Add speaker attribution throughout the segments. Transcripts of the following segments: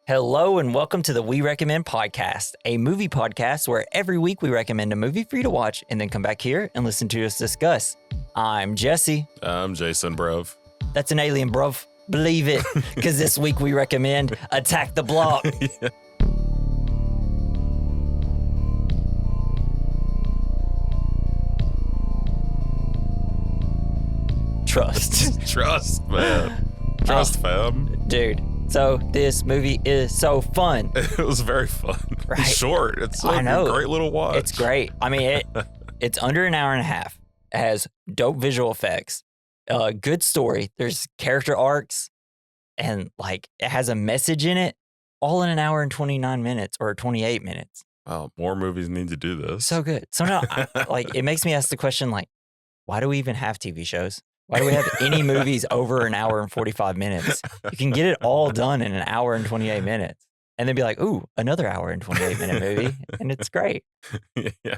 Speaker 1: Hello and welcome to the We Recommend podcast, a movie podcast where every week we recommend a movie for you to watch and then come back here and listen to us discuss. I'm Jesse.
Speaker 2: I'm Jason, bruv.
Speaker 1: That's an alien, bruv. Believe it, because this week we recommend Attack the Block.
Speaker 2: Yeah. Trust, man. Trust, fam.
Speaker 1: Dude, so this movie is so fun.
Speaker 2: It was very fun.
Speaker 1: Right.
Speaker 2: It's short. It's
Speaker 1: I
Speaker 2: like
Speaker 1: know.
Speaker 2: a great little watch.
Speaker 1: It's great. I mean, it's under an hour and a half. It has dope visual effects, good story. There's character arcs, and like it has a message in it, all in an hour and 29 minutes or 28 minutes.
Speaker 2: Wow, more movies need to do this.
Speaker 1: So good. So now, like, it makes me ask the question, like, why do we even have TV shows? Why do we have any movies over an hour and 45 minutes? You can get it all done in an hour and 28 minutes. And then be like, ooh, another hour and 28-minute movie. And it's great.
Speaker 2: Yeah.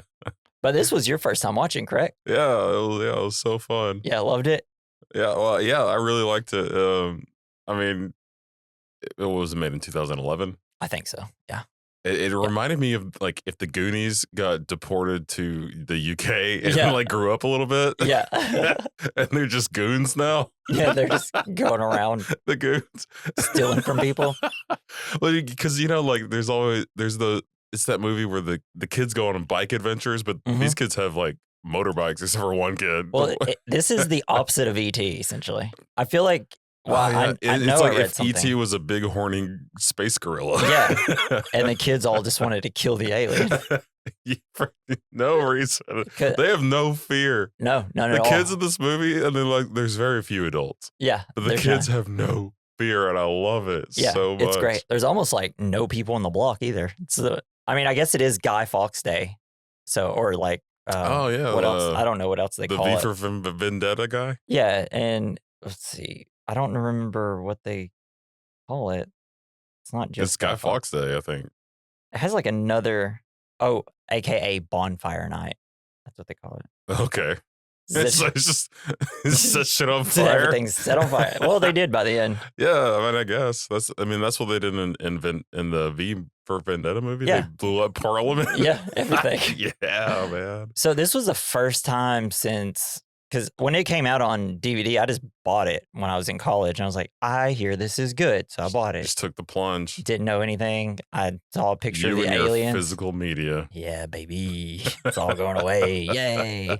Speaker 1: But this was your first time watching, correct?
Speaker 2: Yeah, it was so fun.
Speaker 1: Yeah, loved it.
Speaker 2: Yeah, well, yeah, I really liked it. I mean, it was made in 2011.
Speaker 1: I think so. Yeah.
Speaker 2: It reminded me of like if the Goonies got deported to the UK and
Speaker 1: Yeah.
Speaker 2: like grew up a little bit.
Speaker 1: Yeah.
Speaker 2: And they're just goons now.
Speaker 1: Yeah, they're just going around
Speaker 2: The goons
Speaker 1: stealing from people.
Speaker 2: Well, because like it's that movie where the kids go on bike adventures, but these kids have like motorbikes except for one kid.
Speaker 1: Well, this is the opposite of E.T., essentially. I feel like, well, I know
Speaker 2: it's
Speaker 1: I
Speaker 2: like
Speaker 1: read
Speaker 2: if
Speaker 1: something.
Speaker 2: E.T. was a big horny space gorilla.
Speaker 1: Yeah. And the kids all just wanted to kill the alien.
Speaker 2: For no reason. They have no fear.
Speaker 1: No, none
Speaker 2: The
Speaker 1: at all.
Speaker 2: kids in this movie, and then like there's very few adults.
Speaker 1: Yeah.
Speaker 2: But the
Speaker 1: there's
Speaker 2: kids
Speaker 1: none.
Speaker 2: have no fear, and I love it
Speaker 1: Yeah,
Speaker 2: so much.
Speaker 1: it's great. There's almost like no people on the block either. I mean, I guess it is Guy Fawkes Day. So, or like,
Speaker 2: Oh, yeah.
Speaker 1: what else? I don't know what else they
Speaker 2: The
Speaker 1: call
Speaker 2: V
Speaker 1: it.
Speaker 2: for Vendetta guy?
Speaker 1: Yeah, and let's see. I don't remember what they call it. It's not just
Speaker 2: It's Guy Fawkes Day, I think.
Speaker 1: It has like another, AKA Bonfire Night. That's what they call it.
Speaker 2: Okay.
Speaker 1: Set-
Speaker 2: It's just set shit on
Speaker 1: set
Speaker 2: fire.
Speaker 1: Everything's set on fire. Well, they did by the end.
Speaker 2: Yeah, I mean, I guess that's what they did in the V for Vendetta movie.
Speaker 1: Yeah.
Speaker 2: They blew up Parliament.
Speaker 1: Yeah, everything.
Speaker 2: Yeah, man.
Speaker 1: So this was the first time since, because when it came out on DVD, I just bought it when I was in college. And I was like, I hear this is good. So I bought it.
Speaker 2: Just took the plunge.
Speaker 1: Didn't know anything. I saw a picture
Speaker 2: You
Speaker 1: of the
Speaker 2: and your
Speaker 1: aliens.
Speaker 2: physical media.
Speaker 1: Yeah, baby. It's all going away. Yay.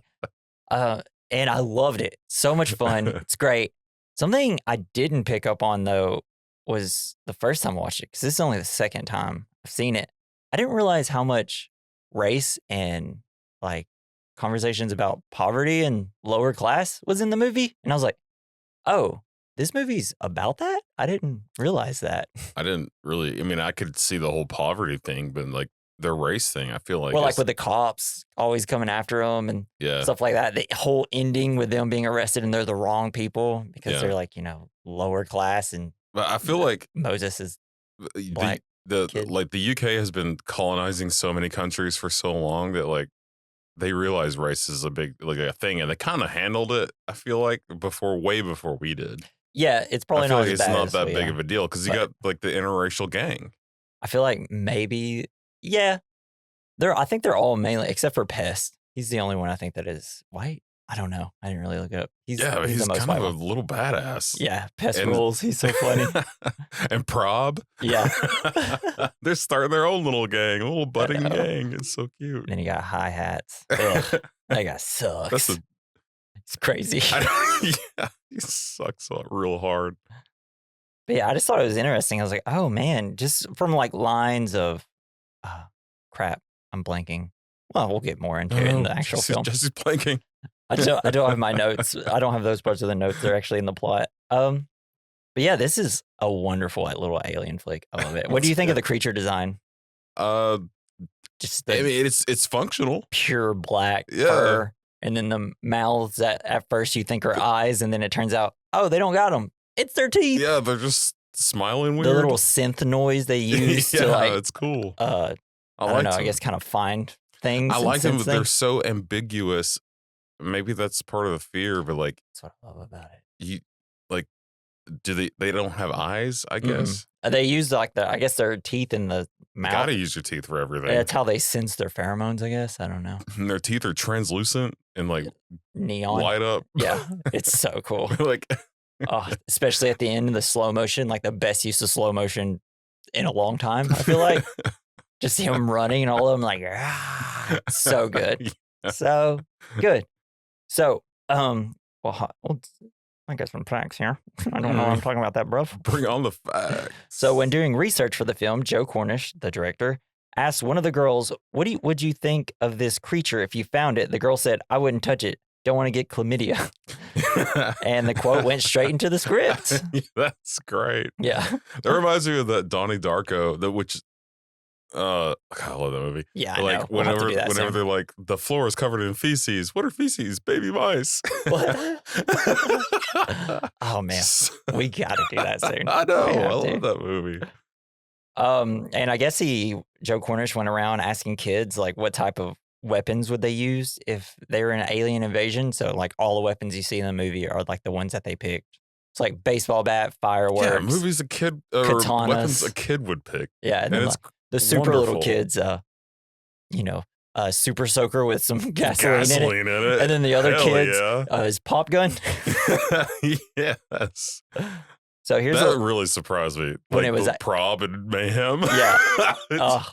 Speaker 1: And I loved it. So much fun. It's great. Something I didn't pick up on, though, was the first time I watched it, because this is only the second time I've seen it. I didn't realize how much race and like conversations about poverty and lower class was in the movie. And I was like, oh, this movie's about that? I didn't realize that.
Speaker 2: I didn't really. I mean, I could see the whole poverty thing, but like the race thing, I feel like.
Speaker 1: Well, like with the cops always coming after them and
Speaker 2: yeah,
Speaker 1: stuff like that. The whole ending with them being arrested and they're the wrong people because
Speaker 2: Yeah.
Speaker 1: they're like, lower class, and
Speaker 2: but I feel like
Speaker 1: Moses is
Speaker 2: the
Speaker 1: black kid.
Speaker 2: like the UK has been colonizing so many countries for so long that like they realize race is a big like a thing, and they kind of handled it. I feel like way before we did.
Speaker 1: Yeah, it's probably
Speaker 2: I feel
Speaker 1: not
Speaker 2: like
Speaker 1: as
Speaker 2: it's
Speaker 1: bad
Speaker 2: not
Speaker 1: as
Speaker 2: that
Speaker 1: we
Speaker 2: big
Speaker 1: are.
Speaker 2: of a deal because you
Speaker 1: But-
Speaker 2: got like the interracial gang.
Speaker 1: I feel like maybe, yeah. I think they're all mainly, except for Pest. He's the only one I think that is white. I don't know. I didn't really look it up. He's
Speaker 2: Yeah,
Speaker 1: the
Speaker 2: he's
Speaker 1: most
Speaker 2: kind
Speaker 1: white
Speaker 2: of a
Speaker 1: one.
Speaker 2: little badass.
Speaker 1: Yeah, Pest
Speaker 2: And-
Speaker 1: rules. He's so funny.
Speaker 2: And Prob.
Speaker 1: Yeah.
Speaker 2: They're starting their own little gang, a little budding
Speaker 1: know.
Speaker 2: gang. It's so cute.
Speaker 1: And then you got hi-hats. Ugh, that guy sucks.
Speaker 2: That's a,
Speaker 1: It's crazy.
Speaker 2: yeah, he sucks real hard.
Speaker 1: But yeah, I just thought it was interesting. I was like, oh man, just from like lines of, crap, I'm blanking. Well, we'll get more into it in the actual film.
Speaker 2: Jesse's blanking.
Speaker 1: I don't have my notes. I don't have those parts of the notes. They're actually in the plot. But yeah, this is a wonderful little alien flick. I love it. What do you think of the creature design? Just the
Speaker 2: I mean, it's functional.
Speaker 1: pure black
Speaker 2: Yeah.
Speaker 1: fur, and then the mouths that at first you think are eyes, and then it turns out, oh, they don't got them. It's their teeth.
Speaker 2: Yeah, they're just smiling weird.
Speaker 1: The little synth noise they use
Speaker 2: yeah,
Speaker 1: to like,
Speaker 2: it's cool.
Speaker 1: I don't
Speaker 2: like
Speaker 1: know. I
Speaker 2: them.
Speaker 1: guess kind of find things.
Speaker 2: I
Speaker 1: and
Speaker 2: like them,
Speaker 1: sense
Speaker 2: but they're
Speaker 1: things.
Speaker 2: so ambiguous. Maybe that's part of the fear, but like
Speaker 1: That's what I love about it.
Speaker 2: you, like, they don't have eyes? I
Speaker 1: Mm-mm.
Speaker 2: guess
Speaker 1: They use like I guess their teeth in the
Speaker 2: You
Speaker 1: mouth.
Speaker 2: gotta use your teeth for everything.
Speaker 1: That's how they sense their pheromones, I guess. I don't know.
Speaker 2: And their teeth are translucent and like
Speaker 1: Neon.
Speaker 2: light up.
Speaker 1: Yeah, it's so cool.
Speaker 2: Like,
Speaker 1: especially at the end of the slow motion, like the best use of slow motion in a long time, I feel like. Just see them running and all of them like, so good.
Speaker 2: Yeah.
Speaker 1: So good. So, well, I got some facts here. I don't know what I'm talking about that, bruv.
Speaker 2: Bring on the facts.
Speaker 1: So when doing research for the film, Joe Cornish, the director, asked one of the girls, would you think of this creature if you found it? The girl said, I wouldn't touch it. Don't want to get chlamydia. And the quote went straight into the script.
Speaker 2: That's great.
Speaker 1: Yeah.
Speaker 2: That reminds me of that Donnie Darko, God, I love that movie.
Speaker 1: Yeah, I
Speaker 2: like
Speaker 1: know. We'll
Speaker 2: whenever
Speaker 1: soon.
Speaker 2: they're like, the floor is covered in feces. What are feces? Baby mice.
Speaker 1: What? Oh man, we got to do that soon.
Speaker 2: I know. I love that movie.
Speaker 1: And I guess Joe Cornish went around asking kids like what type of weapons would they use if they were in an alien invasion. So like all the weapons you see in the movie are like the ones that they picked. It's like baseball bat, fireworks.
Speaker 2: Yeah, movies
Speaker 1: katanas.
Speaker 2: Weapons a kid would pick.
Speaker 1: Yeah, and
Speaker 2: it's
Speaker 1: the super
Speaker 2: wonderful.
Speaker 1: little kids, super soaker with some gasoline in it. And then the other kids, his pop gun.
Speaker 2: Yes.
Speaker 1: So here's
Speaker 2: that really surprised me.
Speaker 1: When
Speaker 2: like
Speaker 1: it was
Speaker 2: Prob and Mayhem.
Speaker 1: Yeah.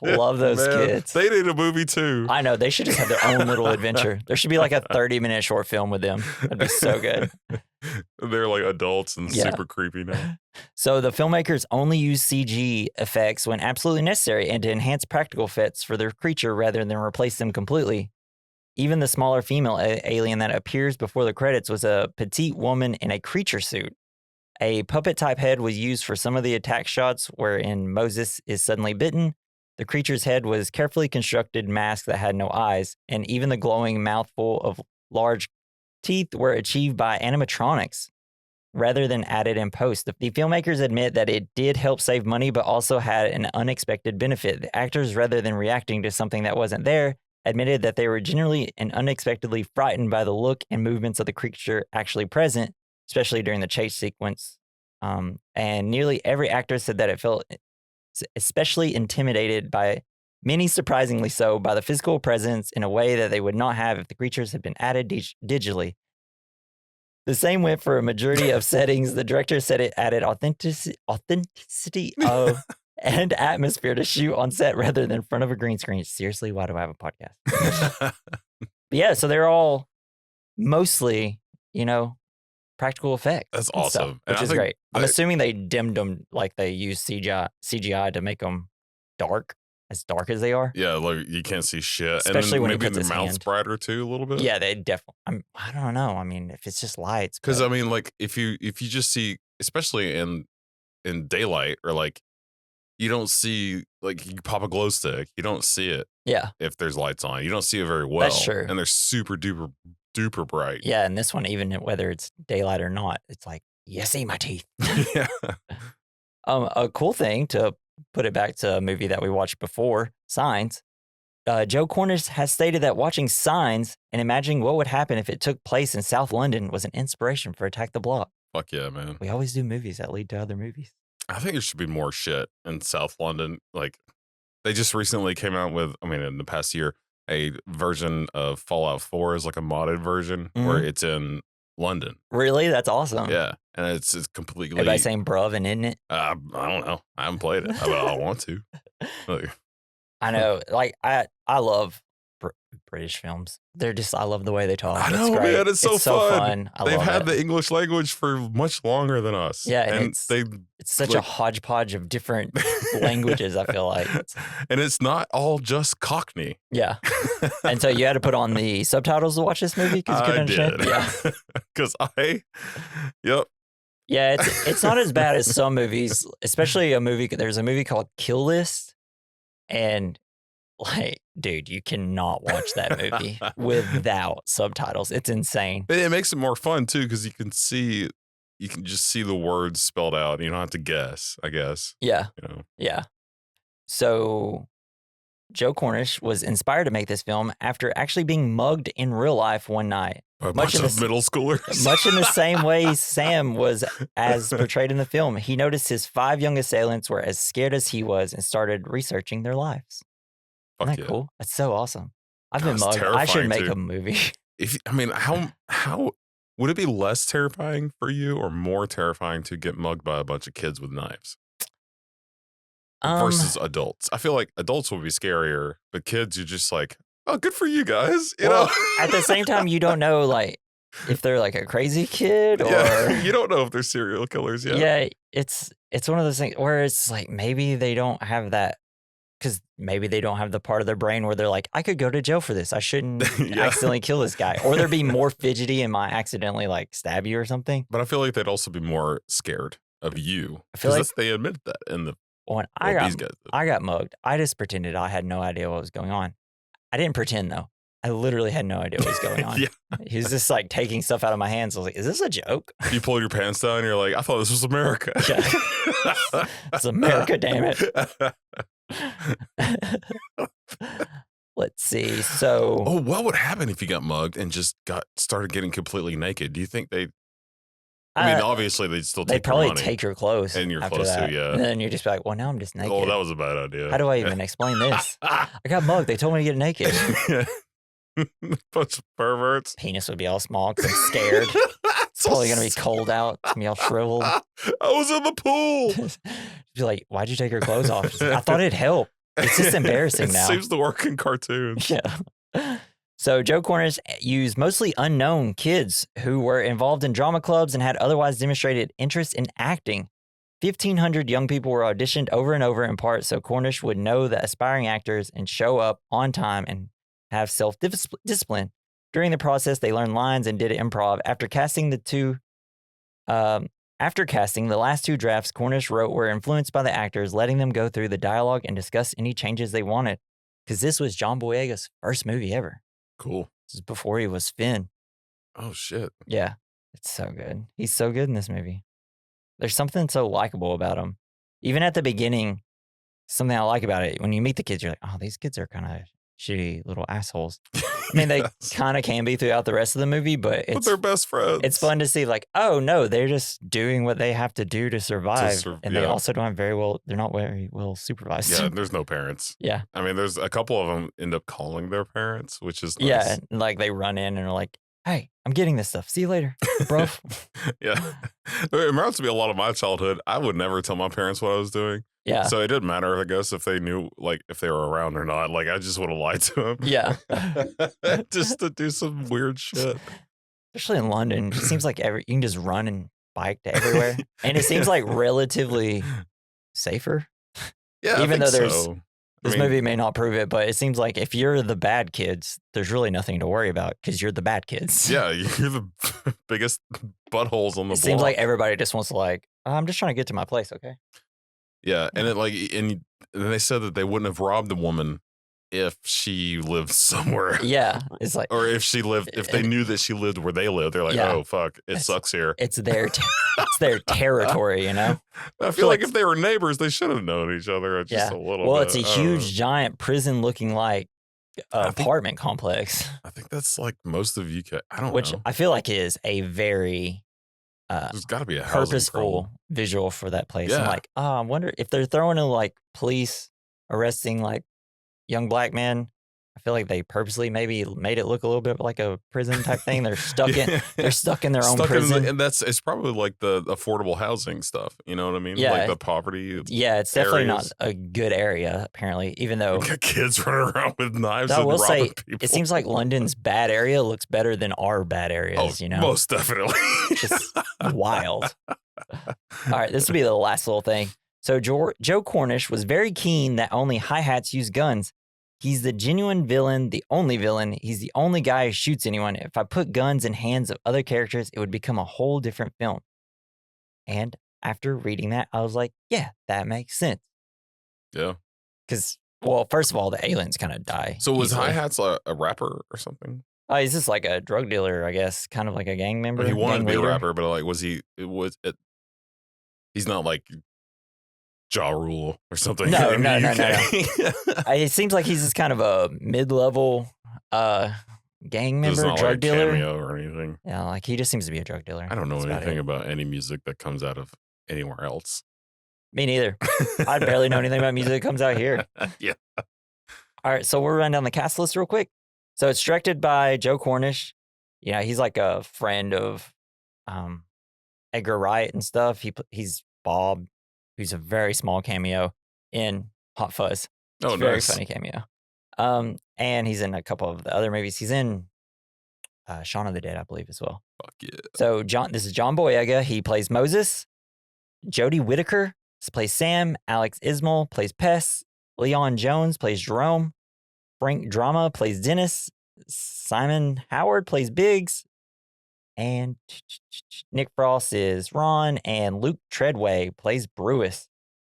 Speaker 1: Love those kids.
Speaker 2: They need a movie too.
Speaker 1: I know. They should just have their own little adventure. There should be like a 30-minute short film with them. That'd be so good.
Speaker 2: They're like adults and super creepy now.
Speaker 1: So the filmmakers only use CG effects when absolutely necessary and to enhance practical effects for their creature rather than replace them completely. Even the smaller female alien that appears before the credits was a petite woman in a creature suit. A puppet-type head was used for some of the attack shots wherein Moses is suddenly bitten. The creature's head was carefully constructed mask that had no eyes, and even the glowing mouthful of large teeth were achieved by animatronics rather than added in post. The filmmakers admit that it did help save money, but also had an unexpected benefit. The actors, rather than reacting to something that wasn't there, admitted that they were generally and unexpectedly frightened by the look and movements of the creature actually present, especially during the chase sequence. And nearly every actor said that it felt especially intimidated by, many surprisingly so, by the physical presence in a way that they would not have if the creatures had been added digitally. The same went for a majority of settings. The director said it added authenticity of and atmosphere to shoot on set rather than in front of a green screen. Seriously, why do I have a podcast? Yeah, so they're all mostly, practical effects.
Speaker 2: That's awesome.
Speaker 1: Which is great. I'm assuming they dimmed them like they use CGI to make them as dark as they are.
Speaker 2: Yeah, like you can't see shit.
Speaker 1: Especially
Speaker 2: and
Speaker 1: when
Speaker 2: maybe
Speaker 1: he puts
Speaker 2: the
Speaker 1: his
Speaker 2: mouth's
Speaker 1: hand.
Speaker 2: brighter too, a little bit.
Speaker 1: Yeah, they definitely. I don't know. I mean, if it's just lights.
Speaker 2: Because I mean, like if you just see, especially in daylight, or like you don't see, like you pop a glow stick, you don't see it.
Speaker 1: Yeah.
Speaker 2: If there's lights on, you don't see it very well.
Speaker 1: That's true.
Speaker 2: And they're super duper bright.
Speaker 1: Yeah, and this one, even whether it's daylight or not, it's like, you see my teeth.
Speaker 2: Yeah.
Speaker 1: A cool thing, to put it back to a movie that we watched before, Signs. Joe Cornish has stated that watching Signs and imagining what would happen if it took place in South London was an inspiration for Attack the Block.
Speaker 2: Fuck yeah, man.
Speaker 1: We always do movies that lead to other movies.
Speaker 2: I think there should be more shit in South London. Like, they just recently came out with, in the past year, a version of Fallout 4 is like a modded version where it's in London.
Speaker 1: Really? That's awesome.
Speaker 2: Yeah. And it's completely...
Speaker 1: Everybody saying bruv and isn't it?
Speaker 2: I don't know. I haven't played it. I want to. Like,
Speaker 1: I know. Like, I love British films. They're just, I love the way they talk.
Speaker 2: I know, man. It's so fun. They've had the English language for much longer than us.
Speaker 1: Yeah, and it's such a hodgepodge of different languages, I feel like.
Speaker 2: And it's not all just Cockney.
Speaker 1: Yeah. And so you had to put on the subtitles to watch this movie because you couldn't understand?
Speaker 2: Yeah. Because yep.
Speaker 1: Yeah, it's not as bad as some movies, especially there's a movie called Kill List, and like, dude, you cannot watch that movie without subtitles. It's insane.
Speaker 2: But it makes it more fun too, because you can just see the words spelled out. You don't have to guess, I guess.
Speaker 1: Yeah.
Speaker 2: You know?
Speaker 1: Yeah. So Joe Cornish was inspired to make this film after actually being mugged in real life one night.
Speaker 2: A bunch of middle schoolers.
Speaker 1: Much in the same way Sam was as portrayed in the film. He noticed his 5 young assailants were as scared as he was and started researching their lives. Isn't that cool? That's so awesome. I've been mugged. I should make a movie.
Speaker 2: How would it be less terrifying for you or more terrifying to get mugged by a bunch of kids with knives? Versus adults. I feel like adults will be scarier, but kids, you're just like, oh, good for you guys. You know?
Speaker 1: At the same time, you don't know like if they're like a crazy kid or
Speaker 2: you don't know if they're serial killers yet.
Speaker 1: Yeah, it's one of those things where it's like maybe they don't have that because maybe they don't have the part of their brain where they're like, I could go to jail for this. I shouldn't accidentally kill this guy. Or they're being more fidgety and might accidentally like stab you or something.
Speaker 2: But I feel like they'd also be more scared of you.
Speaker 1: I feel like
Speaker 2: they admitted that in the
Speaker 1: when I got mugged, I just pretended I had no idea what was going on. I didn't pretend though. I literally had no idea what was going on. He was just like taking stuff out of my hands. I was like, is this a joke?
Speaker 2: You pulled your pants down and you're like, I thought this was America.
Speaker 1: Yeah. It's America, damn it. Let's see. So
Speaker 2: what would happen if you got mugged and just started getting completely naked? Do you think obviously they'd still take
Speaker 1: probably
Speaker 2: your money
Speaker 1: take your clothes
Speaker 2: and your clothes too, yeah.
Speaker 1: And then you just be like, well, now I'm just naked.
Speaker 2: Oh, that was a bad idea.
Speaker 1: How do I even explain this? I got mugged. They told me to get naked.
Speaker 2: Bunch of perverts.
Speaker 1: Penis would be all small because I'm scared. It's probably going to be cold out. It's going to be all shriveled.
Speaker 2: I was in the pool.
Speaker 1: Be like, why'd you take your clothes off? Like, I thought it'd help. It's just embarrassing now.
Speaker 2: It seems to work in cartoons.
Speaker 1: Yeah. So Joe Cornish used mostly unknown kids who were involved in drama clubs and had otherwise demonstrated interest in acting. 1,500 young people were auditioned over and over in part so Cornish would know the aspiring actors and show up on time and have self-discipline. During the process, they learned lines and did improv. After casting the last 2 drafts Cornish wrote were influenced by the actors, letting them go through the dialogue and discuss any changes they wanted. Because this was John Boyega's first movie ever.
Speaker 2: Cool.
Speaker 1: This is before he was Finn.
Speaker 2: Oh, shit.
Speaker 1: Yeah. It's so good. He's so good in this movie. There's something so likable about him. Even at the beginning, something I like about it, when you meet the kids, you're like, oh, these kids are kind of shitty little assholes. I mean, they kind of can be throughout the rest of the movie, but
Speaker 2: they're best friends.
Speaker 1: It's fun to see like, oh, no, they're just doing what they have to do to survive. They also don't have they're not very well supervised.
Speaker 2: Yeah, there's no parents.
Speaker 1: Yeah.
Speaker 2: I mean, there's a couple of them end up calling their parents, which is nice.
Speaker 1: Yeah, like they run in and are like, hey, I'm getting this stuff. See you later, bro.
Speaker 2: Yeah. It reminds me a lot of my childhood. I would never tell my parents what I was doing.
Speaker 1: Yeah.
Speaker 2: So it didn't matter, I guess, if they knew, like, if they were around or not. Like, I just would have lied to them.
Speaker 1: Yeah.
Speaker 2: Just to do some weird shit.
Speaker 1: Especially in London. It seems like you can just run and bike to everywhere. And it seems like relatively safer.
Speaker 2: Yeah,
Speaker 1: even though this movie may not prove it, but it seems like if you're the bad kids, there's really nothing to worry about because you're the bad kids.
Speaker 2: Yeah, you're the biggest buttholes on the block.
Speaker 1: Seems like everybody just wants to like, I'm just trying to get to my place, okay?
Speaker 2: Yeah, and and they said that they wouldn't have robbed the woman if she lived somewhere.
Speaker 1: Yeah, it's like,
Speaker 2: or if they knew that she lived where they live, they're like, oh fuck, it sucks here.
Speaker 1: It's their territory, you know.
Speaker 2: I feel like if they were neighbors, they should have known each other just a little.
Speaker 1: Well,
Speaker 2: bit.
Speaker 1: It's a huge, giant prison-looking like apartment complex.
Speaker 2: I think that's like most of UK. I don't know. Which
Speaker 1: I feel like is a very
Speaker 2: there's got to be a
Speaker 1: purposeful visual for that place.
Speaker 2: Yeah.
Speaker 1: I'm like, I wonder if they're throwing in like police arresting like young black men. I feel like they purposely maybe made it look a little bit like a prison type thing. They're stuck in their own prison.
Speaker 2: And it's probably like the affordable housing stuff. You know what I mean?
Speaker 1: Yeah.
Speaker 2: Like the poverty.
Speaker 1: Yeah, it's definitely not a good area, apparently, even though
Speaker 2: kids running around with knives and robbing people.
Speaker 1: It seems like London's bad area looks better than our bad areas, you know?
Speaker 2: Most definitely.
Speaker 1: Just wild. All right, this will be the last little thing. So Joe Cornish was very keen that only hi-hats use guns. He's the genuine villain, the only villain. He's the only guy who shoots anyone. If I put guns in hands of other characters, it would become a whole different film. And after reading that, I was like, yeah, that makes sense.
Speaker 2: Yeah.
Speaker 1: Because, well, first of all, the aliens kind of die.
Speaker 2: So was Hi-Hat's a rapper or something?
Speaker 1: Oh, he's just like a drug dealer, I guess. Kind of like a gang member.
Speaker 2: He wanted to be a rapper, but like, he's not like Ja Rule or something.
Speaker 1: No,
Speaker 2: in the
Speaker 1: no.
Speaker 2: UK.
Speaker 1: It seems like he's just kind of a mid-level gang
Speaker 2: It's
Speaker 1: member,
Speaker 2: not
Speaker 1: drug
Speaker 2: like a
Speaker 1: dealer.
Speaker 2: cameo or anything.
Speaker 1: Yeah, like he just seems to be a drug dealer.
Speaker 2: I don't know
Speaker 1: That's
Speaker 2: anything
Speaker 1: about
Speaker 2: about any music that comes out of anywhere else.
Speaker 1: Me neither. I barely know anything about music that comes out here.
Speaker 2: Yeah.
Speaker 1: All right, so we'll run down the cast list real quick. So it's directed by Joe Cornish. Yeah, he's like a friend of Edgar Wright and stuff. He's Bob, who's a very small cameo in Hot Fuzz. It's a very funny cameo. And he's in a couple of the other movies. He's in Shaun of the Dead, I believe, as well.
Speaker 2: Fuck yeah.
Speaker 1: So this is John Boyega. He plays Moses. Jodie Whittaker plays Sam. Alex Ismail plays Pess. Leon Jones plays Jerome. Frank Drama plays Dennis. Simon Howard plays Biggs. And Nick Frost is Ron. And Luke Treadway plays Brewis.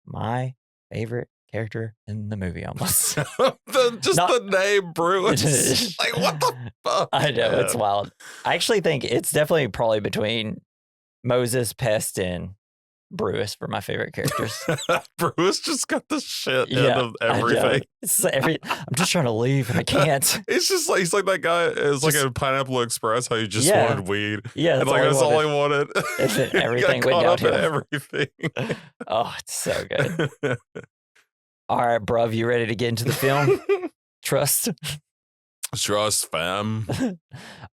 Speaker 1: My favorite character in the movie almost.
Speaker 2: the name Brewis. Like, what the fuck?
Speaker 1: I know, it's wild. I actually think it's definitely probably between Moses, Pest, and Brewis for my favorite characters.
Speaker 2: Brewis just got the shit out of everything.
Speaker 1: I'm just trying to leave and I can't.
Speaker 2: It's just like he's like that guy. It's like a Pineapple Express. How you just wanted weed.
Speaker 1: Yeah,
Speaker 2: and like that's all he wanted.
Speaker 1: And then everything went downhill.
Speaker 2: Everything.
Speaker 1: Oh, it's so good. All right, bruv, you ready to get into the film? Trust,
Speaker 2: fam.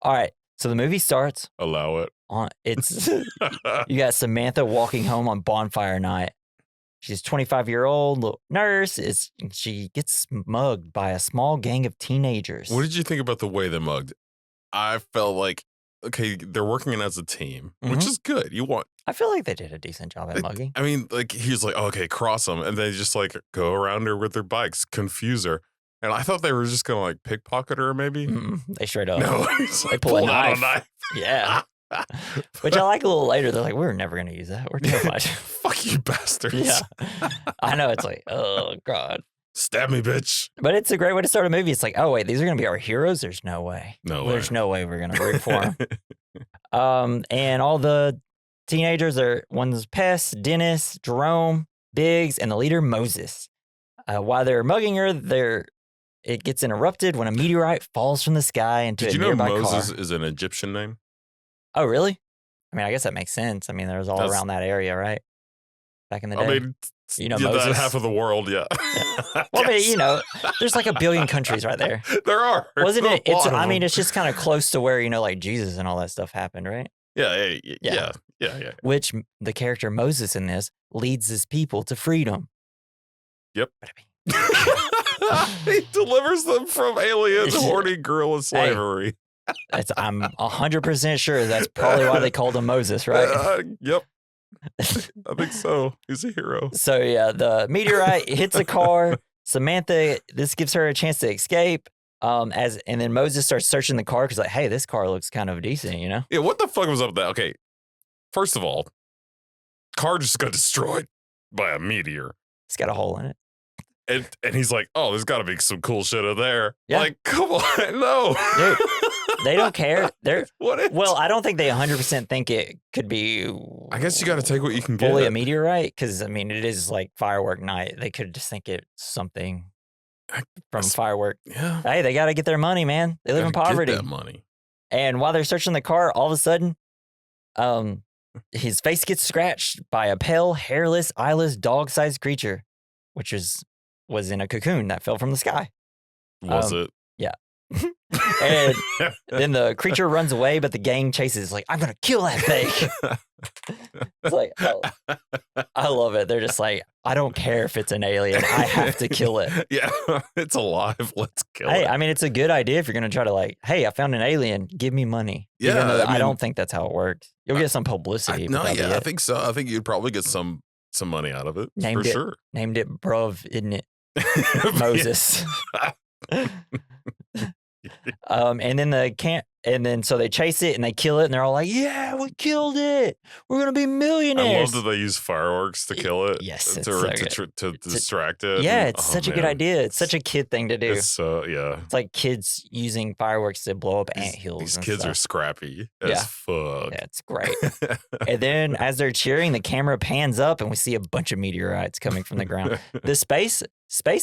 Speaker 1: All right, so the movie starts.
Speaker 2: Allow it.
Speaker 1: You got Samantha walking home on bonfire night. She's 25-year-old little nurse. She gets mugged by a small gang of teenagers.
Speaker 2: What did you think about the way they mugged? I felt like, okay, they're working as a team, which is good.
Speaker 1: I feel like they did a decent job at mugging.
Speaker 2: I mean, like he's like, okay, cross them, and they just like go around her with their bikes, confuse her. And I thought they were just gonna like pickpocket her, maybe.
Speaker 1: They straight up.
Speaker 2: No,
Speaker 1: they pull out a knife.
Speaker 2: Yeah.
Speaker 1: Which I like a little later. They're like, we're never going to use that. We're terrified.
Speaker 2: Fuck you, bastards.
Speaker 1: Yeah. I know. It's like, oh, God.
Speaker 2: Stab me, bitch.
Speaker 1: But it's a great way to start a movie. It's like, oh, wait, these are going to be our heroes? There's no way. There's no way we're going to root for them. And all the teenagers one's Pess, Dennis, Jerome, Biggs, and the leader, Moses. While they're mugging her, it gets interrupted when a meteorite falls from the sky into a nearby car.
Speaker 2: Did you know Moses is an Egyptian name?
Speaker 1: Oh, really? I mean, I guess that makes sense. I mean, there's all around that area, right? Back in the day.
Speaker 2: I mean, Moses? That half of the world, yeah.
Speaker 1: Well, I mean, there's like a billion countries right there.
Speaker 2: There are.
Speaker 1: Wasn't it? It's just kind of close to where, like Jesus and all that stuff happened, right?
Speaker 2: Yeah.
Speaker 1: Which the character Moses in this leads his people to freedom.
Speaker 2: Yep. He delivers them from aliens, horny gorilla slavery.
Speaker 1: I'm 100% sure that's probably why they called him Moses, right?
Speaker 2: Yep. I think so. He's a hero.
Speaker 1: So, yeah, the meteorite hits a car. Samantha, this gives her a chance to escape. And then Moses starts searching the car because, like, hey, this car looks kind of decent, you know?
Speaker 2: Yeah, what the fuck was up with that? Okay, first of all, car just got destroyed by a meteor.
Speaker 1: It's got a hole in it.
Speaker 2: And he's like, oh, there's got to be some cool shit in there.
Speaker 1: Yeah.
Speaker 2: Like, come on, no.
Speaker 1: Dude, they don't care. Well, I don't think they 100% think it could be.
Speaker 2: I guess you got to take what you can get.
Speaker 1: Fully a meteorite, because I mean, it is like firework night. They could just think it's something from firework.
Speaker 2: Yeah.
Speaker 1: Hey, they got to get their money, man. They live in poverty.
Speaker 2: Get that money.
Speaker 1: And while they're searching the car, all of a sudden, his face gets scratched by a pale, hairless, eyeless, dog-sized creature, which was in a cocoon that fell from the sky.
Speaker 2: Was it?
Speaker 1: Yeah. And then the creature runs away, but the gang chases. Like, I'm gonna kill that thing. It's like, oh, I love it. They're just like, I don't care if it's an alien. I have to kill it.
Speaker 2: Yeah, it's alive. Let's kill it.
Speaker 1: Hey, I mean, it's a good idea if you're gonna try to like, hey, I found an alien. Give me money.
Speaker 2: Yeah,
Speaker 1: even though I don't think that's how it works. You'll get some publicity.
Speaker 2: I think so. I think you'd probably get some money out of it. Sure. Named
Speaker 1: it Bruv, isn't it? Moses. And then so they chase it and they kill it and they're all like, yeah, we killed it. We're going to be millionaires.
Speaker 2: I love that they use fireworks to kill it.
Speaker 1: Yes.
Speaker 2: To distract it.
Speaker 1: Yeah, it's such a good idea. It's such a kid thing to do.
Speaker 2: It's
Speaker 1: It's like kids using fireworks to blow up anthills.
Speaker 2: These kids are scrappy as fuck.
Speaker 1: Yeah, it's great. And then as they're cheering, the camera pans up and we see a bunch of meteorites coming from the ground. The space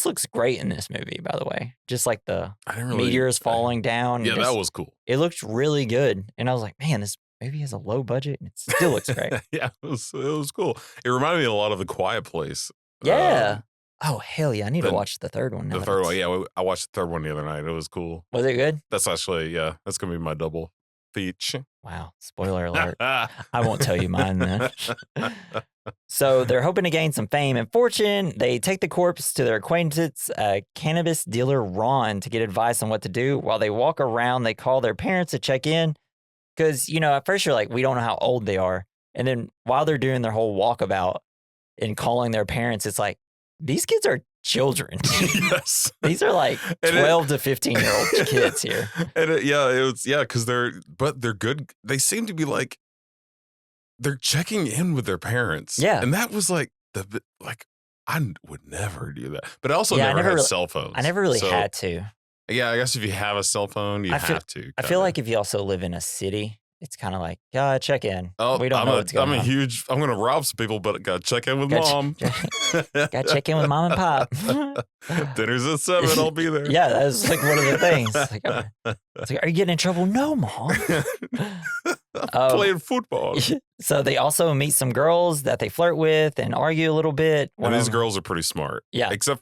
Speaker 1: looks great in this movie, by the way. Just like the meteors falling down.
Speaker 2: Yeah, that was cool.
Speaker 1: It looked really good. And I was like, man, this movie has a low budget and it still looks great.
Speaker 2: Yeah, it was cool. It reminded me a lot of The Quiet Place.
Speaker 1: Yeah. Oh, hell yeah. I need to watch the third one now.
Speaker 2: The third one, yeah. I watched the third one the other night. It was cool.
Speaker 1: Was it good?
Speaker 2: That's actually, that's going to be my double feature.
Speaker 1: Wow. Spoiler alert. I won't tell you mine then. So they're hoping to gain some fame and fortune. They take the corpse to their acquaintance, cannabis dealer Ron, to get advice on what to do. While they walk around, they call their parents to check in. Because, at first you're like, we don't know how old they are. And then while they're doing their whole walkabout and calling their parents, it's like, these kids are children.
Speaker 2: Yes.
Speaker 1: These are like 12 to 15-year-old kids here.
Speaker 2: And because they're good. They seem to be like, they're checking in with their parents.
Speaker 1: Yeah.
Speaker 2: And that was like, I would never do that. But I also never had cell phones.
Speaker 1: I never really had to.
Speaker 2: Yeah, I guess if you have a cell phone, you have to.
Speaker 1: I feel like if you also live in a city, it's kind of like, check in.
Speaker 2: Oh,
Speaker 1: we don't know what's going on.
Speaker 2: I'm going to rob some people, but got to check in with mom.
Speaker 1: Got to check in with mom and pop.
Speaker 2: Dinner's at 7. I'll be there.
Speaker 1: Yeah, that's like one of the things. It's like, are you getting in trouble? No, mom.
Speaker 2: Playing football.
Speaker 1: So they also meet some girls that they flirt with and argue a little bit.
Speaker 2: And these girls are pretty smart.
Speaker 1: Yeah.
Speaker 2: Except,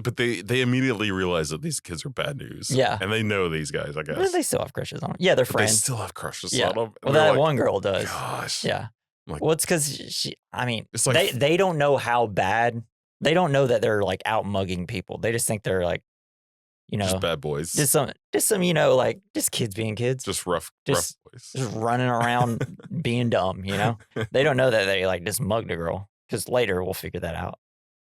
Speaker 2: but they immediately realize that these kids are bad news.
Speaker 1: Yeah.
Speaker 2: And they know these guys, I guess.
Speaker 1: Well, they still have crushes on them. Yeah, they're friends.
Speaker 2: They still have crushes on them.
Speaker 1: Well, that one girl does.
Speaker 2: Gosh.
Speaker 1: Yeah.
Speaker 2: Like,
Speaker 1: well, it's because
Speaker 2: it's like,
Speaker 1: they don't know how bad. They don't know that they're like out mugging people. They just think they're like,
Speaker 2: just bad boys.
Speaker 1: Just some, just kids being kids.
Speaker 2: Just rough boys.
Speaker 1: Just running around being dumb, They don't know that they like just mugged a girl. Because later we'll figure that out.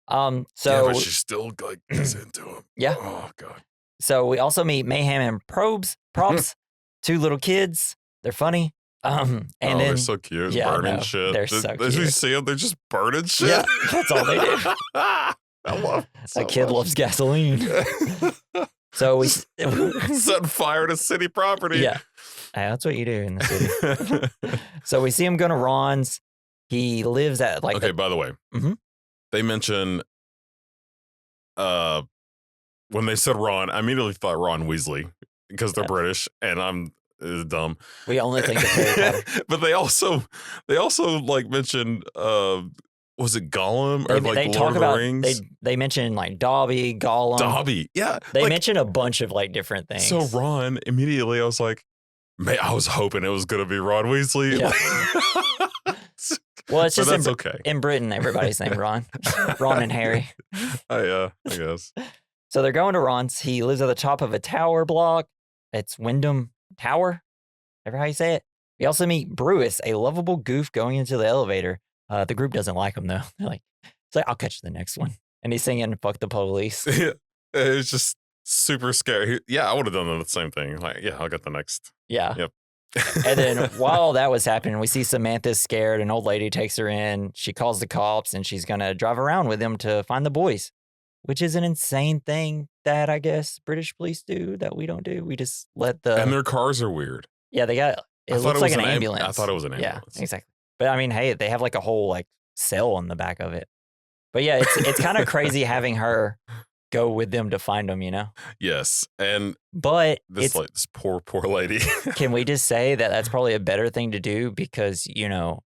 Speaker 2: But she still like is into him.
Speaker 1: Yeah.
Speaker 2: Oh God.
Speaker 1: So we also meet Mayhem and Props, 2 little kids. They're funny. And then
Speaker 2: they're so cute.
Speaker 1: Yeah,
Speaker 2: burning shit.
Speaker 1: They're so cute.
Speaker 2: As you see them, they're just burning shit.
Speaker 1: Yeah, that's all they do.
Speaker 2: I love it so
Speaker 1: a kid
Speaker 2: much.
Speaker 1: loves gasoline. So we
Speaker 2: set fire to city property.
Speaker 1: Yeah, that's what you do in the city. So we see him go to Ron's. He lives at like.
Speaker 2: Okay, by the way, they mention when they said Ron, I immediately thought Ron Weasley because they're British and I'm dumb.
Speaker 1: We only think of Harry Potter.
Speaker 2: But they also like mentioned was it Gollum or
Speaker 1: they
Speaker 2: like
Speaker 1: talk
Speaker 2: Lord of
Speaker 1: about
Speaker 2: the Rings?
Speaker 1: They mention like Dobby, Gollum.
Speaker 2: Dobby, yeah.
Speaker 1: They mention a bunch of like different things.
Speaker 2: So Ron, immediately I was like, man, I was hoping it was gonna be Ron Weasley.
Speaker 1: Yeah. Well, it's just in Britain, everybody's named Ron. Ron and Harry.
Speaker 2: I guess.
Speaker 1: So they're going to Ron's. He lives at the top of a tower block. It's Wyndham Tower. Ever how you say it? We also meet Bruce, a lovable goof going into the elevator. The group doesn't like him though. They're like, it's like, I'll catch the next one. And he's singing "Fuck the Police."
Speaker 2: Yeah, it's just super scary. Yeah, I would have done the same thing. Like, yeah, I'll get the next.
Speaker 1: Yeah.
Speaker 2: Yep.
Speaker 1: And then while that was happening, we see Samantha scared. An old lady takes her in. She calls the cops and she's going to drive around with them to find the boys, which is an insane thing that I guess British police do that we don't do. We just let the...
Speaker 2: And their cars are weird.
Speaker 1: Yeah, they got... It looks like an ambulance.
Speaker 2: I thought it was an ambulance.
Speaker 1: Yeah, exactly. But I mean, hey, they have like a whole like cell on the back of it. But yeah, it's kind of crazy having her go with them to find them,
Speaker 2: Yes.
Speaker 1: But
Speaker 2: this poor lady.
Speaker 1: Can we just say that that's probably a better thing to do because,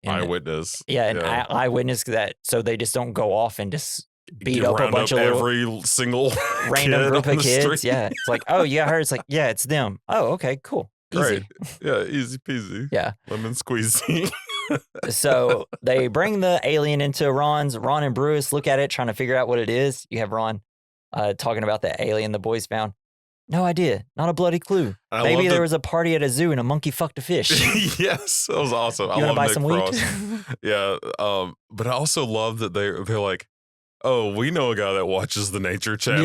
Speaker 2: eyewitness.
Speaker 1: And eyewitness that so they just don't go off and just beat up a bunch of
Speaker 2: every single
Speaker 1: random group of kids.
Speaker 2: Street.
Speaker 1: Yeah. It's like, oh, you got her. It's like, yeah, it's them. Oh, okay, cool. Easy.
Speaker 2: Right. Yeah, easy peasy.
Speaker 1: Yeah.
Speaker 2: Lemon squeezy.
Speaker 1: So they bring the alien into Ron's. Ron and Bruce look at it, trying to figure out what it is. You have Ron talking about the alien the boys found. No idea. Not a bloody clue. Maybe there was a party at a zoo and a monkey fucked a fish.
Speaker 2: Yes, that was awesome.
Speaker 1: You want to buy
Speaker 2: Nick
Speaker 1: some
Speaker 2: Frost.
Speaker 1: wheat?
Speaker 2: Yeah. But I also love that they're like, Oh, we know a guy that watches the Nature Channel.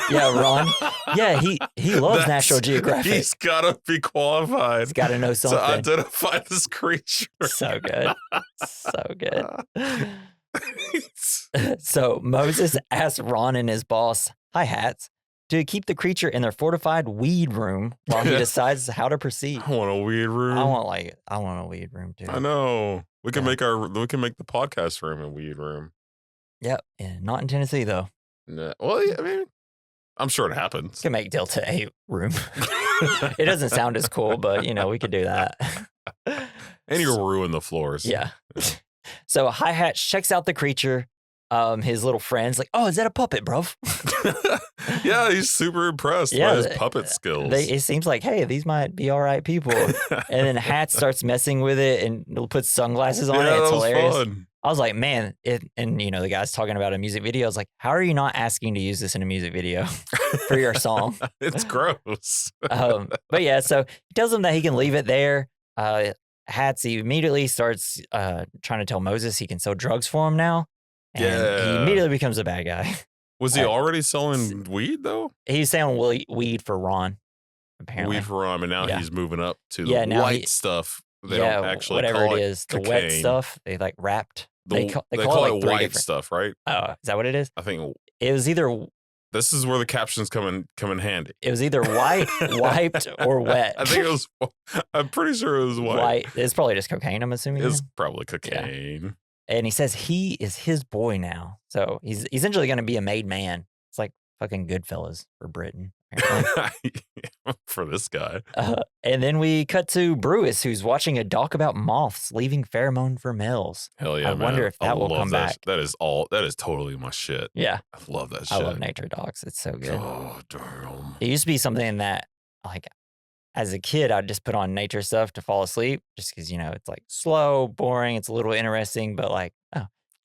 Speaker 1: Yeah, Ron. Yeah, he loves National Geographic.
Speaker 2: He's gotta be qualified.
Speaker 1: He's got to know something
Speaker 2: to identify this creature.
Speaker 1: So good. So Moses asked Ron and his boss, Hi Hats, to keep the creature in their fortified weed room while he decides how to proceed.
Speaker 2: I want a weed room.
Speaker 1: I want a weed room too.
Speaker 2: I know. We can make the podcast room a weed room.
Speaker 1: Yep. Yeah, not in Tennessee though.
Speaker 2: No. Well, I mean, I'm sure it happens.
Speaker 1: We can make Delta 8 room. It doesn't sound as cool, but we could do that.
Speaker 2: And you'll ruin the floors.
Speaker 1: Yeah. So Hi-Hat checks out the creature. His little friend's like, oh, is that a puppet, bro?
Speaker 2: Yeah, he's super impressed by his puppet skills.
Speaker 1: It seems like, hey, these might be all right people. And then Hat starts messing with it and puts sunglasses on it. It's hilarious. Fun. I was like, man, the guy's talking about a music video. I was like, how are you not asking to use this in a music video for your song?
Speaker 2: It's gross.
Speaker 1: But yeah, so he tells him that he can leave it there. Hats, he immediately starts trying to tell Moses he can sell drugs for him now. And he immediately becomes a bad guy.
Speaker 2: Was he already selling weed, though?
Speaker 1: He's selling weed for Ron, apparently.
Speaker 2: Weed for Ron, and now he's moving up to the white stuff. They don't actually
Speaker 1: whatever
Speaker 2: call
Speaker 1: it is.
Speaker 2: cocaine.
Speaker 1: The wet stuff, they like wrapped.
Speaker 2: They call it white stuff, right?
Speaker 1: Oh, is that what it is?
Speaker 2: I think
Speaker 1: it was either...
Speaker 2: This is where the captions come in handy.
Speaker 1: It was either white, wiped, or wet.
Speaker 2: I think it was... I'm pretty sure it was white.
Speaker 1: It's probably just cocaine, I'm assuming.
Speaker 2: It's probably cocaine.
Speaker 1: Yeah. And he says he is his boy now. So he's essentially going to be a made man. It's like fucking Goodfellas for Britain.
Speaker 2: For this guy.
Speaker 1: And then we cut to Brewis, who's watching a doc about moths leaving pheromone for males.
Speaker 2: Hell yeah,
Speaker 1: I wonder if that will come back.
Speaker 2: That is totally my shit.
Speaker 1: Yeah.
Speaker 2: I love that shit.
Speaker 1: I love nature docs. It's so good.
Speaker 2: Oh, damn.
Speaker 1: It used to be something that, like, as a kid, I'd just put on nature stuff to fall asleep just because, it's like slow, boring. It's a little interesting, but like,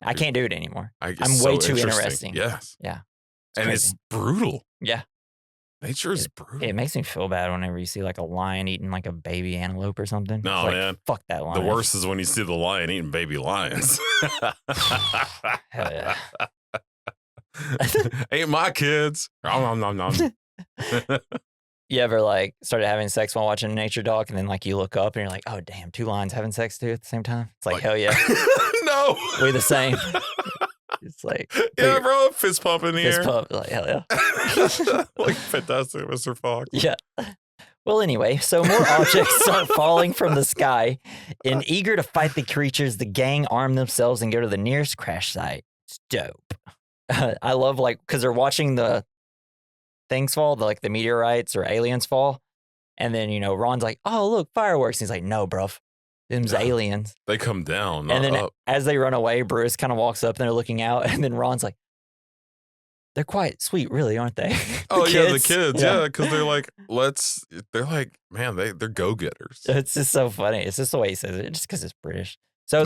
Speaker 1: I can't do it anymore. I'm way too interesting.
Speaker 2: Yes.
Speaker 1: Yeah.
Speaker 2: And it's brutal.
Speaker 1: Yeah.
Speaker 2: Nature is brutal.
Speaker 1: It makes me feel bad whenever you see like a lion eating like a baby antelope or something.
Speaker 2: No,
Speaker 1: like,
Speaker 2: man.
Speaker 1: Fuck that lion.
Speaker 2: The worst is when you see the lion eating baby lions.
Speaker 1: Hell yeah.
Speaker 2: Ain't my kids. Nom, nom, nom, nom.
Speaker 1: You ever like started having sex while watching a nature doc and then like you look up and you're like, oh damn, 2 lions having sex too at the same time? It's like hell yeah.
Speaker 2: No.
Speaker 1: We the same. It's like
Speaker 2: yeah, bro, fist pump in the air.
Speaker 1: Fist pump, like hell yeah.
Speaker 2: Like Fantastic Mr. Fox.
Speaker 1: Yeah. Well, anyway, so more objects start falling from the sky. And eager to fight the creatures, the gang arm themselves and go to the nearest crash site. It's dope. I love because they're watching the things fall, the meteorites or aliens fall. And then, Ron's like, oh, look, fireworks. And he's like, no, bruv. Them's aliens.
Speaker 2: They come down,
Speaker 1: and then
Speaker 2: up.
Speaker 1: As they run away, Bruce kind of walks up and they're looking out. And then Ron's like, they're quite sweet, really, aren't they?
Speaker 2: The kids. Yeah, because they're like, man, they're go-getters.
Speaker 1: It's just so funny. It's just the way he says it, just because it's British. So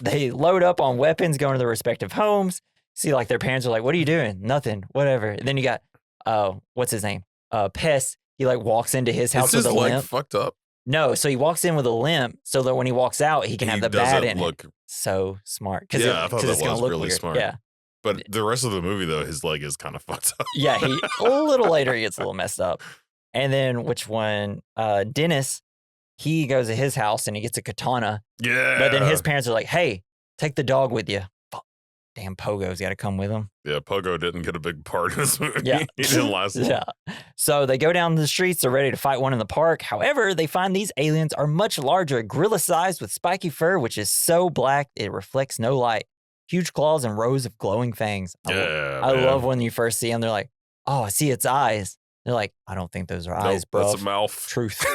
Speaker 1: they load up on weapons, going to their respective homes. See, their parents are like, what are you doing? Nothing, whatever. And then you got, what's his name? Pest. He walks into his house with a limp.
Speaker 2: Fucked up?
Speaker 1: No, so he walks in with a limp so that when he walks out, he can have the bat in it. So smart.
Speaker 2: Yeah, I thought that was really
Speaker 1: weird.
Speaker 2: smart.
Speaker 1: Yeah.
Speaker 2: But the rest of the movie, though, his leg is kind of fucked up.
Speaker 1: Yeah, a little later, he gets a little messed up. And then which one? Dennis, he goes to his house and he gets a katana.
Speaker 2: Yeah.
Speaker 1: But then his parents are like, hey, take the dog with you. Fuck. Damn, Pogo's got to come with him.
Speaker 2: Yeah, Pogo didn't get a big part in this movie.
Speaker 1: Yeah.
Speaker 2: He didn't last long.
Speaker 1: Yeah. So they go down the streets. They're ready to fight one in the park. However, they find these aliens are much larger, gorilla-sized with spiky fur, which is so black it reflects no light. Huge claws and rows of glowing fangs. I love when you first see them. They're like, oh, I see its eyes. They're like, I don't think those are eyes, bro.
Speaker 2: That's a mouth.
Speaker 1: Truth.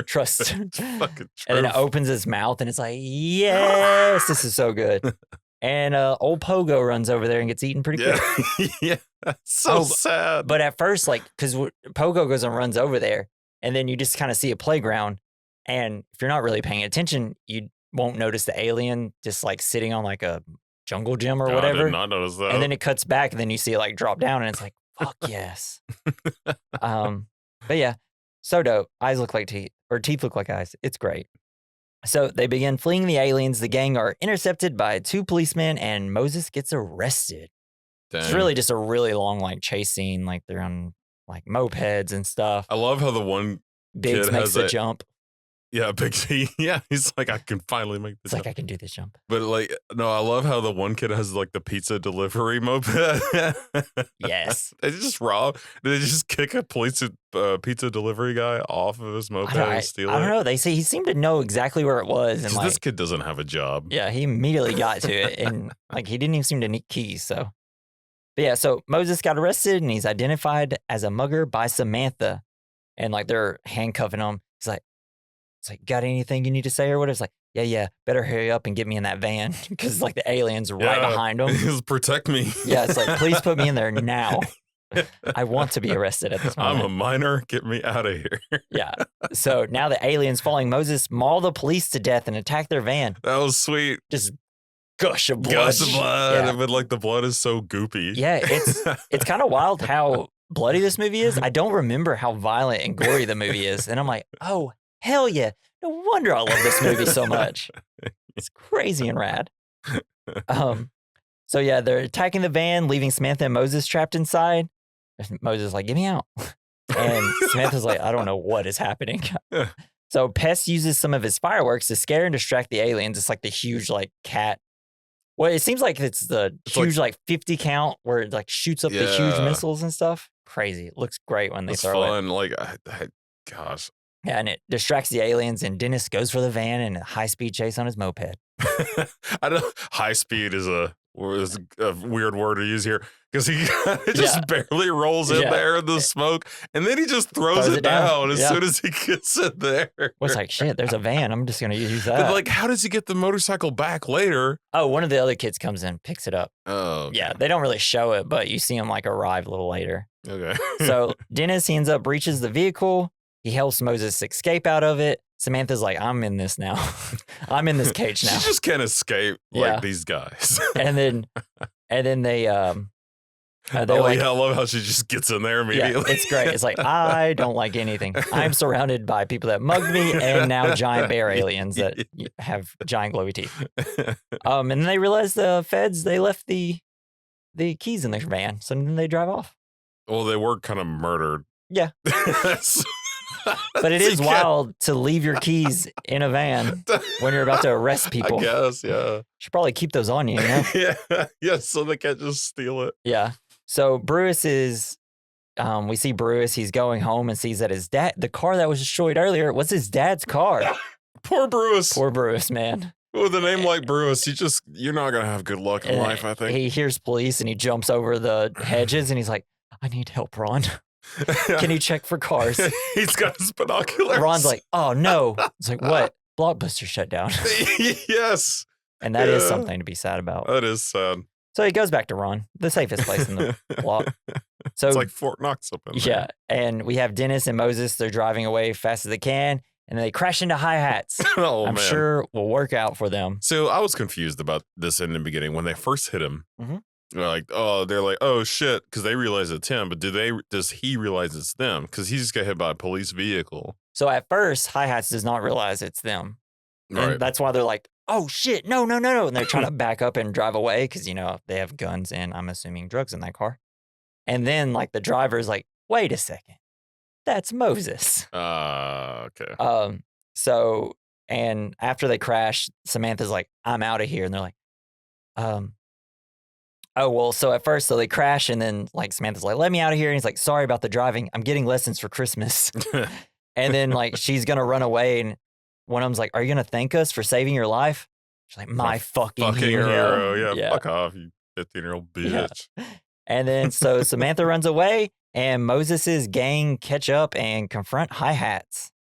Speaker 1: Trust.
Speaker 2: Fucking truth.
Speaker 1: And then it opens its mouth and it's like, yes, this is so good. And old Pogo runs over there and gets eaten pretty quick.
Speaker 2: Yeah, that's so sad.
Speaker 1: But at first, because Pogo goes and runs over there, and then you just kind of see a playground. And if you're not really paying attention, you won't notice the alien just sitting on a jungle gym or whatever.
Speaker 2: I did not notice that.
Speaker 1: And then it cuts back, and then you see it drop down, and it's like, fuck yes. But yeah, so dope. Eyes look like teeth, or teeth look like eyes. It's great. So they begin fleeing the aliens. The gang are intercepted by 2 policemen, and Moses gets arrested.
Speaker 2: Dang.
Speaker 1: It's really just a really long like chase scene. Like they're on like mopeds and stuff.
Speaker 2: I love how the one
Speaker 1: Biggs
Speaker 2: kid
Speaker 1: makes
Speaker 2: has
Speaker 1: the
Speaker 2: a-
Speaker 1: jump.
Speaker 2: Yeah, Big C. Yeah, he's like, I can finally make this.
Speaker 1: It's like I can do this jump.
Speaker 2: But like, no, I love how the one kid has like the pizza delivery moped.
Speaker 1: Yes.
Speaker 2: They just they just kick a pizza delivery guy off of his moped and steal it.
Speaker 1: I don't know. They say he seemed to know exactly where it was, and like
Speaker 2: this kid doesn't have a job.
Speaker 1: Yeah, he immediately got to it, and like he didn't even seem to need keys. So, but yeah, so Moses got arrested, and he's identified as a mugger by Samantha, and like they're handcuffing him. It's like, got anything you need to say or whatever? It's like, yeah, better hurry up and get me in that van because like the aliens right behind him.
Speaker 2: He's protect me.
Speaker 1: Yeah, it's like, please put me in there now. I want to be arrested at this moment.
Speaker 2: I'm a minor. Get me out of here.
Speaker 1: Yeah. So now the aliens following Moses maul the police to death and attack their van.
Speaker 2: That was sweet.
Speaker 1: Just gush of blood.
Speaker 2: Gush of blood.
Speaker 1: Yeah.
Speaker 2: But like the blood is so goopy.
Speaker 1: Yeah, it's kind of wild how bloody this movie is. I don't remember how violent and gory the movie is. And I'm like, oh, hell yeah. No wonder I love this movie so much. It's crazy and rad. So yeah, they're attacking the van, leaving Samantha and Moses trapped inside. Moses is like, get me out. And Samantha's like, I don't know what is happening. So Pest uses some of his fireworks to scare and distract the aliens. It's like the huge like cat. Well, it seems like it's the huge like 50 count where it like shoots up the huge missiles and stuff. Crazy. It looks great when they throw it.
Speaker 2: Like, gosh.
Speaker 1: Yeah, and it distracts the aliens, and Dennis goes for the van in a high-speed chase on his moped.
Speaker 2: I don't. High speed is a weird word to use here because he just barely rolls in there in the smoke, and then he just throws it down as soon as he gets in there.
Speaker 1: What's like, shit, there's a van. I'm just going to use that.
Speaker 2: But like, how does he get the motorcycle back later?
Speaker 1: Oh, one of the other kids comes in, picks it up.
Speaker 2: Oh. Okay.
Speaker 1: Yeah, they don't really show it, but you see him like arrive a little later.
Speaker 2: Okay.
Speaker 1: So Dennis, he ends up breaches the vehicle. He helps Moses escape out of it. Samantha's like, I'm in this now. I'm in this cage now.
Speaker 2: She just can't escape like these guys.
Speaker 1: and then they
Speaker 2: I love how she just gets in there immediately.
Speaker 1: Yeah, it's great. It's like, I don't like anything. I'm surrounded by people that mugged me and now giant bear aliens that have giant glowy teeth. And then they realize the feds, they left the keys in their van. So then they drive off.
Speaker 2: Well, they were kind of murdered.
Speaker 1: Yeah. But it is wild to leave your keys in a van when you're about to arrest people.
Speaker 2: I guess, yeah.
Speaker 1: Should probably keep those on you, you know?
Speaker 2: Yeah, so they can't just steal it.
Speaker 1: Yeah. So Bruce is, we see Bruce, he's going home and sees that his dad, the car that was destroyed earlier was his dad's car.
Speaker 2: Poor Bruce.
Speaker 1: Poor Bruce, man.
Speaker 2: With a name like Bruce, you're not going to have good luck in life, I think.
Speaker 1: He hears police and he jumps over the hedges and he's like, I need help, Ron. Can you check for cars?
Speaker 2: He's got his binoculars.
Speaker 1: Ron's like, oh no. It's like, what? Blockbuster shut down.
Speaker 2: Yes.
Speaker 1: And that is something to be sad about.
Speaker 2: That is sad.
Speaker 1: So he goes back to Ron, the safest place in the block. So
Speaker 2: it's like Fort Knox up in there.
Speaker 1: Yeah. And we have Dennis and Moses. They're driving away fast as they can. And then they crash into hi-hats. I'm sure will work out for them.
Speaker 2: So I was confused about this in the beginning. When they first hit him,
Speaker 1: mm-hmm.
Speaker 2: they're like, oh shit, because they realize it's him. But does he realize it's them? Because he just got hit by a police vehicle.
Speaker 1: So at first, hi-hats does not realize it's them.
Speaker 2: Right.
Speaker 1: And that's why they're like, oh shit, no. And they're trying to back up and drive away because, you know, they have guns and I'm assuming drugs in that car. And then like the driver's like, wait a second. That's Moses.
Speaker 2: Okay.
Speaker 1: So, and after they crash, Samantha's like, I'm out of here. And they're like, oh, well, so at first, so they crash and then like Samantha's like, let me out of here. And he's like, sorry about the driving. I'm getting lessons for Christmas. And then like, she's going to run away. And one of them's like, are you going to thank us for saving your life? She's like, my fucking hero.
Speaker 2: Yeah, fuck off, you 15-year-old bitch.
Speaker 1: Yeah. And then so Samantha runs away. And Moses's gang catch up and confront Hi-Hats.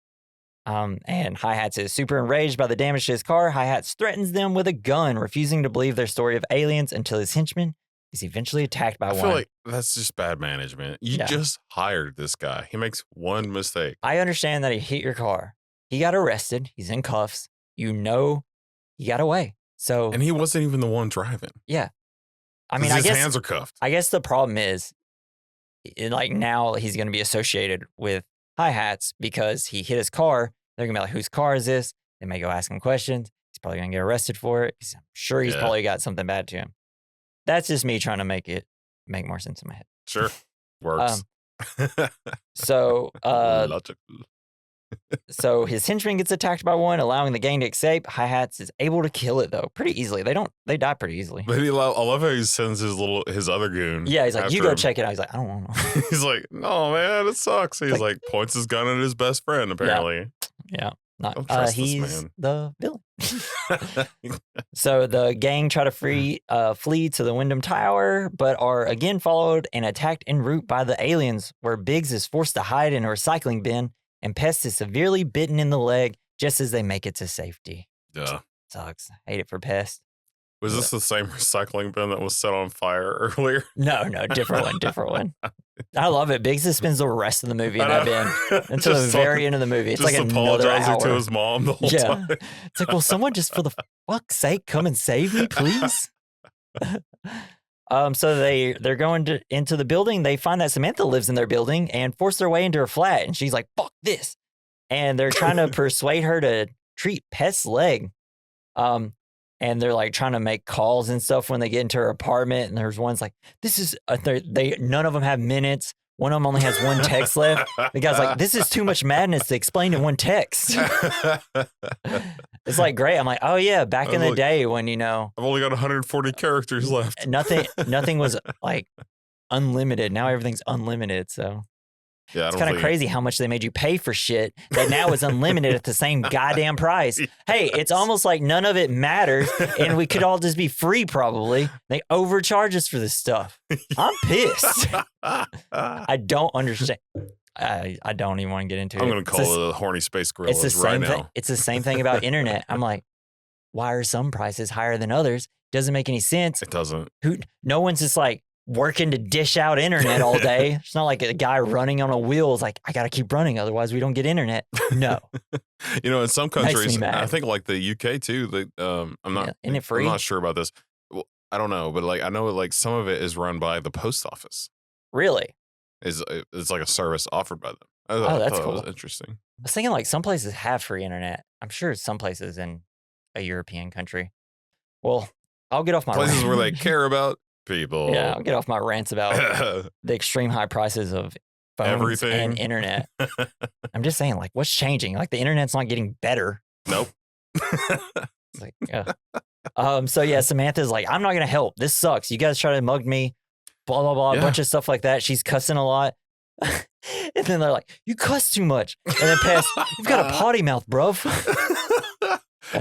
Speaker 1: And Hi-Hats is super enraged by the damage to his car. Hi-Hats threatens them with a gun, refusing to believe their story of aliens until his henchman is eventually attacked by one.
Speaker 2: I feel like that's just bad management. You just hired this guy. He makes one mistake.
Speaker 1: I understand that he hit your car. He got arrested. He's in cuffs. You know he got away. So,
Speaker 2: and he wasn't even the one driving.
Speaker 1: Yeah. I mean,
Speaker 2: his hands are cuffed.
Speaker 1: I guess the problem is, like now he's going to be associated with Hi-Hats because he hit his car. They're going to be like, whose car is this? They may go ask him questions. He's probably going to get arrested for it. I'm sure he's probably got something bad to him. That's just me trying to make more sense in my head.
Speaker 2: Sure. Works.
Speaker 1: So
Speaker 2: Logical.
Speaker 1: so his henchman gets attacked by one, allowing the gang to escape. Hi-Hats is able to kill it though, pretty easily. They die pretty easily.
Speaker 2: But I love how he sends his other goon.
Speaker 1: Yeah, he's like, you go check it out. He's like, I don't want to.
Speaker 2: He's like, no, man, it sucks. He's like points his gun at his best friend, apparently.
Speaker 1: Yeah.
Speaker 2: Don't trust
Speaker 1: he's
Speaker 2: this man.
Speaker 1: the villain. So the gang try to flee to the Wyndham Tower, but are again followed and attacked en route by the aliens, where Biggs is forced to hide in a recycling bin, and Pest is severely bitten in the leg just as they make it to safety.
Speaker 2: Yeah.
Speaker 1: Sucks. Hate it for Pest.
Speaker 2: Was this the same recycling bin that was set on fire earlier?
Speaker 1: No, different one. I love it. Biggs spends the rest of the movie in that bin until the very end of the movie. It's
Speaker 2: just
Speaker 1: like another
Speaker 2: apologizing
Speaker 1: hour
Speaker 2: to his mom the whole time.
Speaker 1: It's like, will someone just for the fuck's sake come and save me, please? So they're going into the building. They find that Samantha lives in their building and force their way into her flat. And she's like, fuck this. And they're trying to persuade her to treat Pest's leg. And they're like trying to make calls and stuff when they get into her apartment. And there's one's like, this is, none of them have minutes. One of them only has one text left. The guy's like, this is too much madness to explain in one text. It's like, great. I'm like, oh yeah, back in the day when,
Speaker 2: I've only got 140 characters left.
Speaker 1: Nothing was like unlimited. Now everything's unlimited. So
Speaker 2: yeah,
Speaker 1: it's kind of crazy how much they made you pay for shit that now is unlimited at the same goddamn price. Hey, it's almost like none of it matters and we could all just be free probably. They overcharge us for this stuff. I'm pissed. I don't understand. I don't even want to get into it.
Speaker 2: I'm going to call the horny space gorillas right now.
Speaker 1: It's the same thing about internet. I'm like, why are some prices higher than others? Doesn't make any sense.
Speaker 2: It doesn't.
Speaker 1: No one's just like working to dish out internet all day. It's not like a guy running on a wheel is like, I got to keep running, otherwise we don't get internet. No.
Speaker 2: In some countries, I think like the UK too, I'm not,
Speaker 1: isn't it free?
Speaker 2: I'm not sure about this. Well, I don't know, but like I know like some of it is run by the post office.
Speaker 1: Really?
Speaker 2: It's like a service offered by them.
Speaker 1: That's cool.
Speaker 2: That was interesting.
Speaker 1: I was thinking like some places have free internet. I'm sure some places in a European country. Well, I'll get off my
Speaker 2: places where they care about people.
Speaker 1: Yeah, I'll get off my rants about the extreme high prices of phones
Speaker 2: everything
Speaker 1: and internet. I'm just saying, like, what's changing? Like, the internet's not getting better.
Speaker 2: Nope.
Speaker 1: It's like, yeah. So yeah, Samantha's like, I'm not gonna help. This sucks. You guys try to mug me. Blah blah blah. A bunch of stuff like that. She's cussing a lot. And then they're like, you cuss too much. And then Pest, you've got a potty mouth, bruv.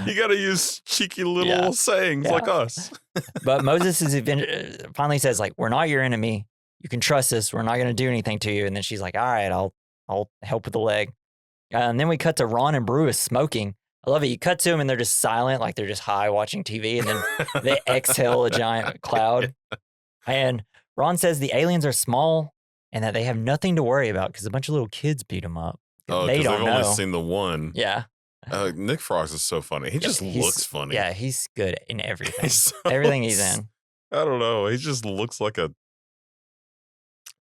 Speaker 2: You got to use cheeky little sayings like us.
Speaker 1: But Moses finally says, like, we're not your enemy. You can trust us. We're not going to do anything to you. And then she's like, all right, I'll help with the leg. And then we cut to Ron and Bruce smoking. I love it. You cut to them and they're just silent, like they're just high watching TV. And then they exhale a giant cloud. And Ron says the aliens are small and that they have nothing to worry about because a bunch of little kids beat them up.
Speaker 2: Oh,
Speaker 1: they don't
Speaker 2: they've
Speaker 1: know.
Speaker 2: only seen the one.
Speaker 1: Yeah.
Speaker 2: Nick Frost is so funny. He just looks funny.
Speaker 1: Yeah, he's good in everything. Everything he's in.
Speaker 2: I don't know. He just looks like a...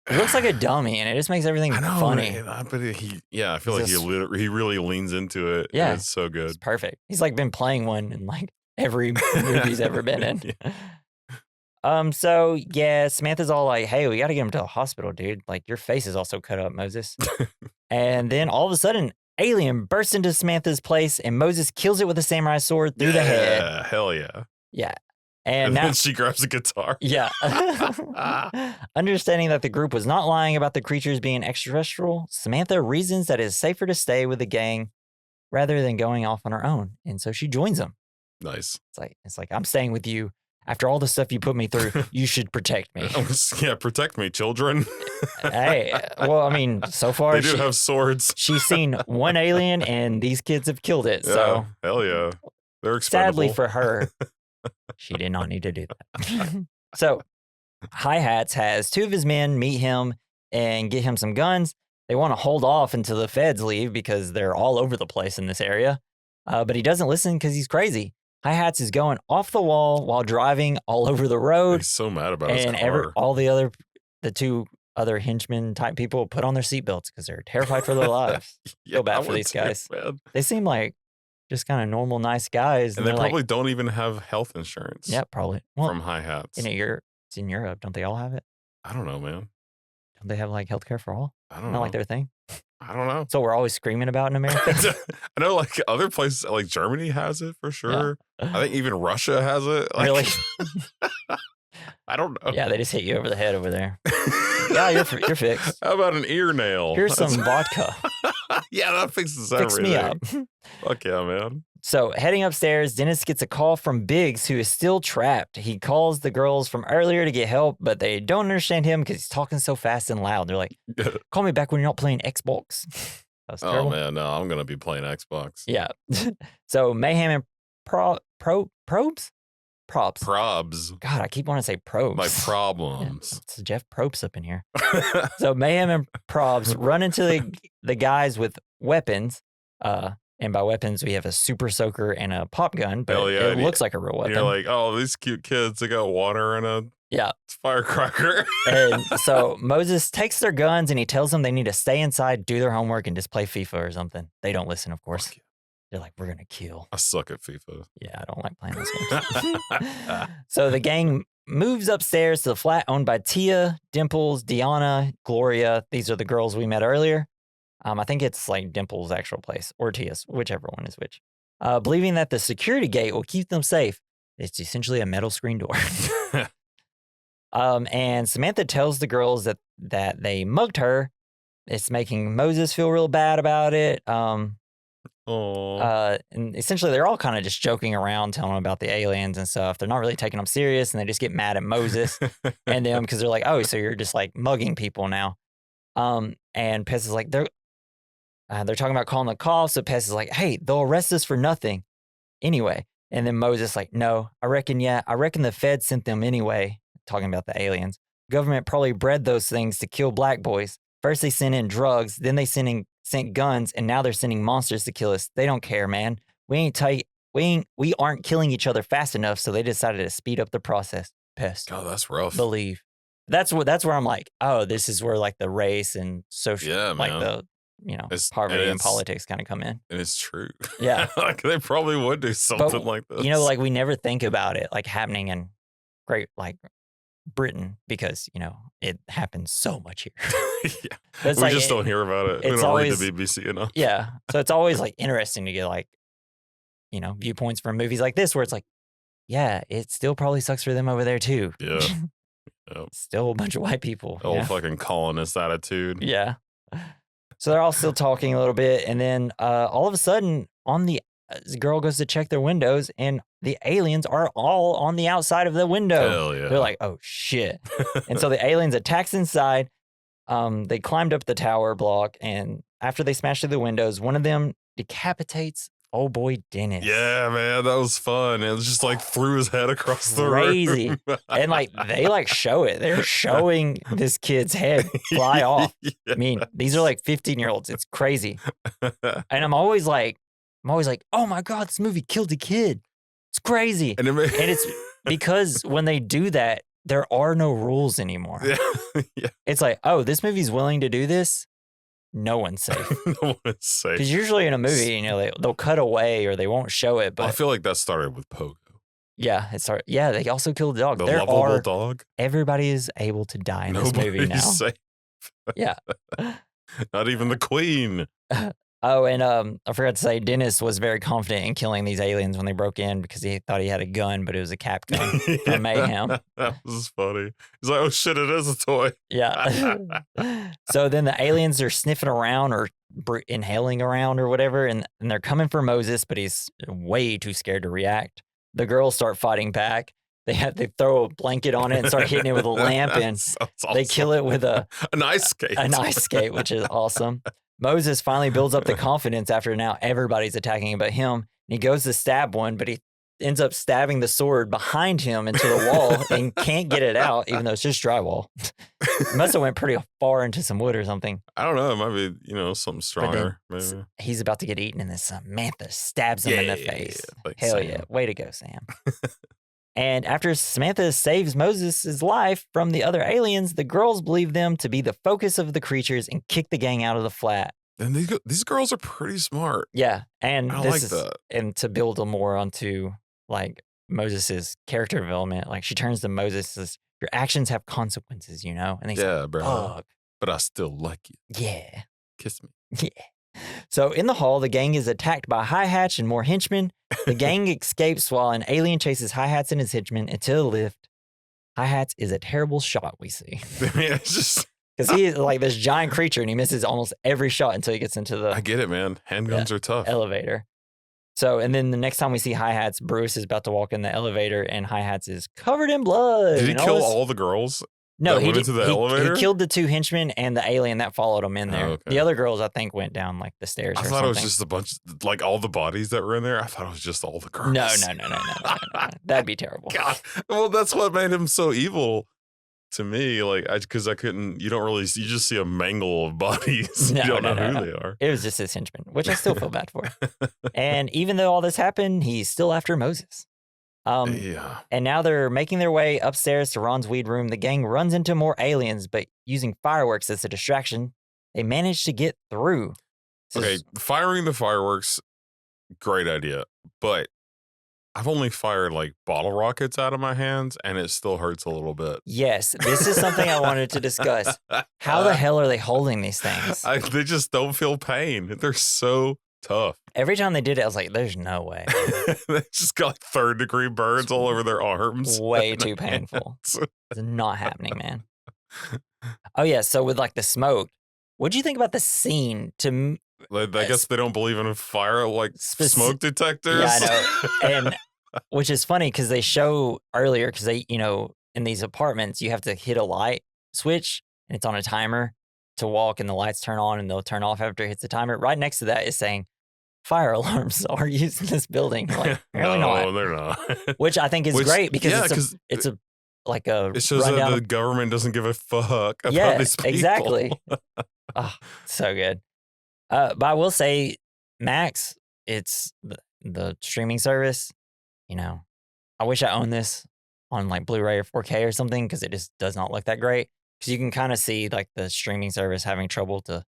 Speaker 1: He looks like a dummy, and it just makes everything funny.
Speaker 2: But I feel like he really leans into it.
Speaker 1: Yeah.
Speaker 2: And it's so good.
Speaker 1: It's perfect. He's like been playing one in like every movie he's ever been in. So yeah, Samantha's all like, hey, we got to get him to the hospital, dude. Like, your face is also cut up, Moses. And then all of a sudden, alien bursts into Samantha's place and Moses kills it with a samurai sword through the head.
Speaker 2: Yeah, hell yeah.
Speaker 1: Yeah. And now
Speaker 2: then she grabs a guitar.
Speaker 1: Yeah. Understanding that the group was not lying about the creatures being extraterrestrial, Samantha reasons that it is safer to stay with the gang rather than going off on her own. And so she joins them.
Speaker 2: Nice.
Speaker 1: It's like, I'm staying with you. After all the stuff you put me through, you should protect me.
Speaker 2: Yeah, protect me, children.
Speaker 1: Hey, well, I mean, so far
Speaker 2: they do have swords.
Speaker 1: She's seen one alien, and these kids have killed it.
Speaker 2: Yeah,
Speaker 1: so
Speaker 2: hell yeah, they're expendable.
Speaker 1: Sadly for her, she did not need to do that. So, Hi-Hats has two of his men meet him and get him some guns. They want to hold off until the feds leave because they're all over the place in this area. But he doesn't listen because he's crazy. Hi-Hats is going off the wall while driving all over the road.
Speaker 2: He's so mad about his car.
Speaker 1: And the two other henchmen type people put on their seatbelts because they're terrified for their lives.
Speaker 2: Yeah,
Speaker 1: Feel bad for these guys.
Speaker 2: Man.
Speaker 1: They seem like just kind of normal, nice guys.
Speaker 2: And they
Speaker 1: they're
Speaker 2: probably
Speaker 1: like,
Speaker 2: don't even have health insurance.
Speaker 1: yeah, probably. Well,
Speaker 2: from hi-hats.
Speaker 1: it's in Europe. Don't they all have it?
Speaker 2: I don't know, man.
Speaker 1: Don't they have like healthcare for all?
Speaker 2: I don't
Speaker 1: Not
Speaker 2: know.
Speaker 1: like their thing.
Speaker 2: I don't know.
Speaker 1: So we're always screaming about in America.
Speaker 2: I know, like other places, like Germany has it for sure. I think even Russia has it. Like,
Speaker 1: Really?
Speaker 2: I don't know.
Speaker 1: Yeah, they just hit you over the head over there. Yeah, you're fixed.
Speaker 2: How about an ear nail?
Speaker 1: Here's some vodka.
Speaker 2: Yeah, that fixes
Speaker 1: Fix
Speaker 2: everything.
Speaker 1: me up.
Speaker 2: Fuck yeah, man.
Speaker 1: So heading upstairs, Dennis gets a call from Biggs, who is still trapped. He calls the girls from earlier to get help, but they don't understand him because he's talking so fast and loud. They're like, call me back when you're not playing Xbox. That was terrible.
Speaker 2: Oh, man, no, I'm going to be playing Xbox.
Speaker 1: Yeah. So Mayhem and Probs?
Speaker 2: Probs.
Speaker 1: God, I keep wanting to say probes.
Speaker 2: My problems.
Speaker 1: Yeah, it's Jeff Probst up in here. So Mayhem and Probs run into the guys with weapons. And by weapons, we have a super soaker and a pop gun, but
Speaker 2: yeah,
Speaker 1: it looks like a real weapon.
Speaker 2: You're like, oh, these cute kids, they got water and a firecracker.
Speaker 1: And so Moses takes their guns and he tells them they need to stay inside, do their homework, and just play FIFA or something. They don't listen, of course.
Speaker 2: Yeah.
Speaker 1: They're like, we're going to kill.
Speaker 2: I suck at FIFA.
Speaker 1: Yeah, I don't like playing those games. So the gang moves upstairs to the flat owned by Tia, Dimples, Deanna, Gloria. These are the girls we met earlier. I think it's like Dimples' actual place or Tia's, whichever one is which. Believing that the security gate will keep them safe. It's essentially a metal screen door. And Samantha tells the girls that they mugged her. It's making Moses feel real bad about it. And essentially, they're all kind of just joking around, telling them about the aliens and stuff. They're not really taking them serious, and they just get mad at Moses and them because they're like, "Oh, so you're just like mugging people now?" And Pez is like, they're talking about calling the cops. So Pez is like, "Hey, they'll arrest us for nothing anyway." And then Moses like, "No, I reckon the Fed sent them anyway." Talking about the aliens. Government probably bred those things to kill black boys. First they sent in drugs, then they sent guns, and now they're sending monsters to kill us. They don't care, man. We aren't killing each other fast enough, so they decided to speed up the process. Pest.
Speaker 2: God, that's rough.
Speaker 1: Believe. That's where I'm like, oh, this is where like the race and social, like the poverty and politics kind of come in.
Speaker 2: And it's true.
Speaker 1: Yeah.
Speaker 2: Like they probably would do something like this.
Speaker 1: Like we never think about it like happening in great like Britain because it happens so much here.
Speaker 2: Yeah, we just don't hear about it. We don't read the BBC enough.
Speaker 1: Yeah, so it's always like interesting to get like viewpoints from movies like this where it's like, yeah, it still probably sucks for them over there too.
Speaker 2: Yeah, yep.
Speaker 1: Still a bunch of white people.
Speaker 2: Old fucking colonist attitude.
Speaker 1: Yeah. So they're all still talking a little bit, and then all of a sudden, the girl goes to check their windows, and the aliens are all on the outside of the window.
Speaker 2: Hell yeah.
Speaker 1: They're like, oh shit. And so the aliens attacks inside. They climbed up the tower block, and after they smashed through the windows, one of them decapitates old boy Dennis.
Speaker 2: Yeah, man, that was fun. It was just like threw his head across the
Speaker 1: room. And like they like show it. They're showing this kid's head fly off. Yes. I mean, these are like 15-year-olds. It's crazy. And I'm always like, oh my God, this movie killed a kid. It's crazy. And it's because when they do that, there are no rules anymore.
Speaker 2: Yeah.
Speaker 1: It's like, oh, this movie's willing to do this. No one's safe.
Speaker 2: No one's safe.
Speaker 1: Because usually in a movie, they'll cut away or they won't show it. But
Speaker 2: I feel like that started with Pogo.
Speaker 1: Yeah, it started. Yeah, they also killed the dog.
Speaker 2: The lovable dog.
Speaker 1: Everybody is able to die in this movie now.
Speaker 2: Safe.
Speaker 1: Yeah.
Speaker 2: Not even the queen.
Speaker 1: Oh, and I forgot to say, Dennis was very confident in killing these aliens when they broke in because he thought he had a gun, but it was a cap gun from Mayhem.
Speaker 2: That was funny. He's like, oh shit, it is a toy.
Speaker 1: Yeah. So then the aliens are sniffing around or inhaling around or whatever, and they're coming for Moses, but he's way too scared to react. The girls start fighting back. They throw a blanket on it and start hitting it with a lamp, and they kill it with an ice skate. An ice skate, which is awesome. Moses finally builds up the confidence after now everybody's attacking but him. And he goes to stab one, but he ends up stabbing the sword behind him into the wall and can't get it out, even though it's just drywall. It must have went pretty far into some wood or something.
Speaker 2: I don't know. It might be, something stronger. Maybe.
Speaker 1: He's about to get eaten, and then Samantha stabs him in the face. Like Hell Sam. Yeah. Way to go, Sam. And after Samantha saves Moses' life from the other aliens, the girls believe them to be the focus of the creatures and kick the gang out of the flat.
Speaker 2: And these girls are pretty smart.
Speaker 1: Yeah, and
Speaker 2: I
Speaker 1: this
Speaker 2: like
Speaker 1: is
Speaker 2: that.
Speaker 1: and to build a more onto like Moses's character development, like she turns to Moses says, "Your actions have consequences, you know." And he's like,
Speaker 2: Yeah, bro.
Speaker 1: "Fuck,
Speaker 2: But I still like you.
Speaker 1: yeah,
Speaker 2: Kiss me.
Speaker 1: yeah." So in the hall, the gang is attacked by Hi-Hatch and more henchmen. The gang escapes while an alien chases Hi-Hats and his henchmen into the lift. Hi-Hats is a terrible shot, we see.
Speaker 2: Yeah, it's just
Speaker 1: Because he is like this giant creature and he misses almost every shot until he gets into the
Speaker 2: I get it, man. Handguns are tough.
Speaker 1: elevator. So, and then the next time we see Hi-Hats, Bruce is about to walk in the elevator and Hi-Hats is covered in blood.
Speaker 2: Did he
Speaker 1: and
Speaker 2: kill
Speaker 1: this-
Speaker 2: all the girls?
Speaker 1: No,
Speaker 2: that
Speaker 1: he
Speaker 2: went
Speaker 1: did,
Speaker 2: into the
Speaker 1: he
Speaker 2: elevator?
Speaker 1: killed the 2 henchmen and the alien that followed him in there.
Speaker 2: Oh, okay.
Speaker 1: The other girls, I think, went down like the stairs.
Speaker 2: I
Speaker 1: or
Speaker 2: thought
Speaker 1: something.
Speaker 2: it was just a bunch, like all the bodies that were in there. I thought it was just all the girls.
Speaker 1: No. That'd be terrible.
Speaker 2: God. Well, that's what made him so evil to me. Like, because I couldn't, you don't really, you just see a mangle of bodies.
Speaker 1: No,
Speaker 2: you don't know
Speaker 1: no.
Speaker 2: who they are.
Speaker 1: It was just his henchmen, which I still feel bad for. And even though all this happened, he's still after Moses.
Speaker 2: Yeah.
Speaker 1: And now they're making their way upstairs to Ron's weed room. The gang runs into more aliens, but using fireworks as a distraction, they manage to get through.
Speaker 2: Okay, firing the fireworks, great idea. But I've only fired like bottle rockets out of my hands, and it still hurts a little bit.
Speaker 1: Yes, this is something I wanted to discuss. How the hell are they holding these things?
Speaker 2: They just don't feel pain. They're so tough.
Speaker 1: Every time they did it, I was like, there's no way.
Speaker 2: They just got like 3rd-degree burns all over their arms.
Speaker 1: Way too painful. It's not happening, man. Oh, yeah. So with like the smoke, what'd you think about the scene to
Speaker 2: I guess they don't believe in fire like smoke detectors.
Speaker 1: Yeah, I know. And which is funny because they show earlier, because they, in these apartments, you have to hit a light switch and it's on a timer to walk and the lights turn on and they'll turn off after it hits the timer. Right next to that is saying fire alarms are used in this building. Like, apparently
Speaker 2: no,
Speaker 1: not.
Speaker 2: they're not.
Speaker 1: Which I think is great because it's a
Speaker 2: it shows that the government doesn't give a fuck about these people.
Speaker 1: Exactly. Oh, so good. But I will say, Max, it's the streaming service. I wish I owned this on like Blu-ray or 4K or something because it just does not look that great. Because you can kind of see like the streaming service having trouble to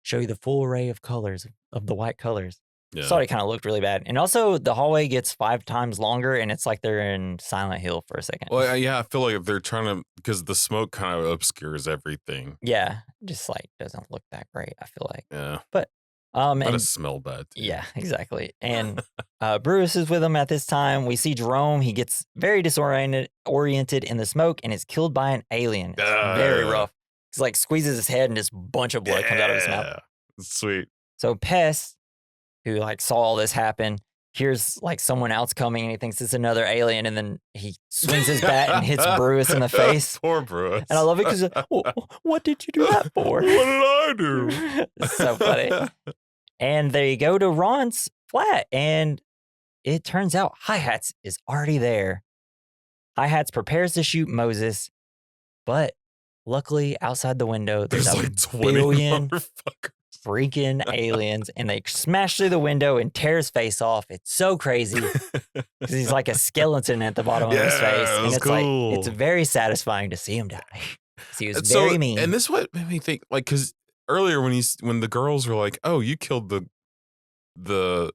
Speaker 1: show you the full array of colors of the white colors.
Speaker 2: Yeah.
Speaker 1: I thought it kind of looked really bad. And also the hallway gets 5 times longer and it's like they're in Silent Hill for a second.
Speaker 2: Well, yeah, I feel like they're trying to, because the smoke kind of obscures everything.
Speaker 1: Yeah, just like doesn't look that great, I feel like.
Speaker 2: Yeah.
Speaker 1: But
Speaker 2: But
Speaker 1: and
Speaker 2: it smell bad too.
Speaker 1: yeah, exactly. And Bruce is with him at this time. We see Jerome. He gets very disoriented in the smoke and is killed by an alien. It's very rough. He's like squeezes his head and just a bunch of blood comes out of his mouth.
Speaker 2: Sweet.
Speaker 1: So Pest, who like saw all this happen, hears like someone else coming and he thinks it's another alien, and then he swings his bat and hits Bruce in the face.
Speaker 2: Poor Bruce.
Speaker 1: And I love it because, what did you do that for?
Speaker 2: What did I do?
Speaker 1: It's so funny. And they go to Ron's flat, and it turns out Hi-Hats is already there. Hi-Hats prepares to shoot Moses, but luckily outside the window, there's a
Speaker 2: like 20
Speaker 1: billion
Speaker 2: motherfuckers.
Speaker 1: freaking aliens, and they smash through the window and tear his face off. It's so crazy because he's like a skeleton at the bottom of his face, and it's
Speaker 2: cool.
Speaker 1: like it's very satisfying to see him die. He was very mean.
Speaker 2: And this what made me think, like, because earlier when the girls were like, "Oh, you killed the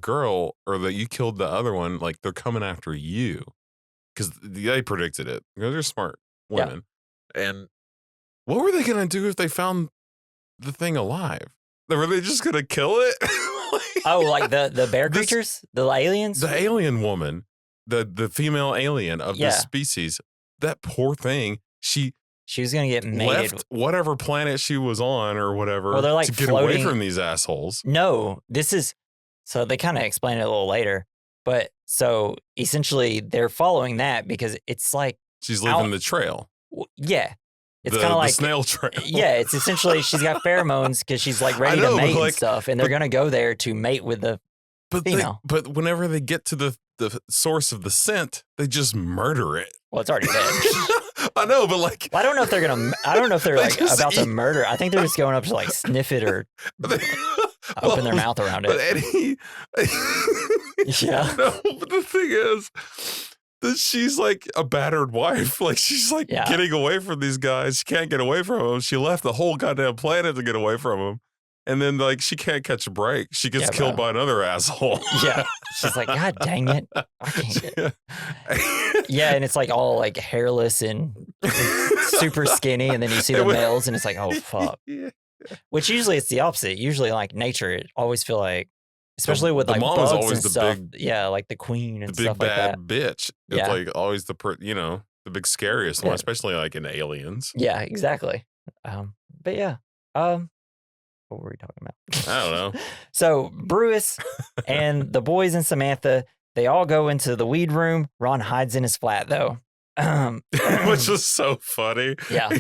Speaker 2: girl," or that you killed the other one, like they're coming after you, because they predicted it. They're smart women. Yeah. And what were they gonna do if they found the thing alive? Were they just gonna kill it?
Speaker 1: Like the bear creatures, the aliens,
Speaker 2: the alien woman, the female alien of this species. That poor thing. She was gonna get mated. Left whatever planet she was on or whatever.
Speaker 1: Well, they're like
Speaker 2: to get away from these assholes.
Speaker 1: No, so they kind of explain it a little later. But so essentially they're following that because it's like
Speaker 2: she's leaving the trail.
Speaker 1: Yeah. It's kind of like
Speaker 2: the snail trail.
Speaker 1: Yeah, it's essentially she's got pheromones because she's like ready to mate and stuff, and they're gonna go there to mate with the female.
Speaker 2: But whenever they get to the source of the scent, they just murder it.
Speaker 1: Well, it's already dead.
Speaker 2: I know, but like,
Speaker 1: well, I don't know if they're like about to murder. I think they're just going up to like sniff it or open their mouth around it.
Speaker 2: But Eddie,
Speaker 1: yeah.
Speaker 2: No, but the thing is that she's like a battered wife. Like she's like getting away from these guys. She can't get away from them. She left the whole goddamn planet to get away from them. And then like she can't catch a break. She gets
Speaker 1: Yeah,
Speaker 2: killed
Speaker 1: bro.
Speaker 2: by another asshole.
Speaker 1: Yeah. She's like, God dang it. I can't. Yeah, and it's like all like hairless and super skinny. And then you see the males and it's like, oh, fuck.
Speaker 2: Yeah.
Speaker 1: Which usually it's the opposite. Usually like nature, it always feel like, especially with
Speaker 2: the
Speaker 1: like
Speaker 2: mom is
Speaker 1: bugs
Speaker 2: always
Speaker 1: and
Speaker 2: the
Speaker 1: stuff.
Speaker 2: big,
Speaker 1: Yeah, like the queen and
Speaker 2: the big
Speaker 1: stuff like that.
Speaker 2: bad bitch. It's
Speaker 1: Yeah.
Speaker 2: like always the the big scariest one,
Speaker 1: Yeah.
Speaker 2: especially like in Aliens.
Speaker 1: Yeah, exactly. But yeah. What were we talking about?
Speaker 2: I don't know.
Speaker 1: So Bruce and the boys and Samantha, they all go into the weed room. Ron hides in his flat though.
Speaker 2: Which was so funny.
Speaker 1: Yeah.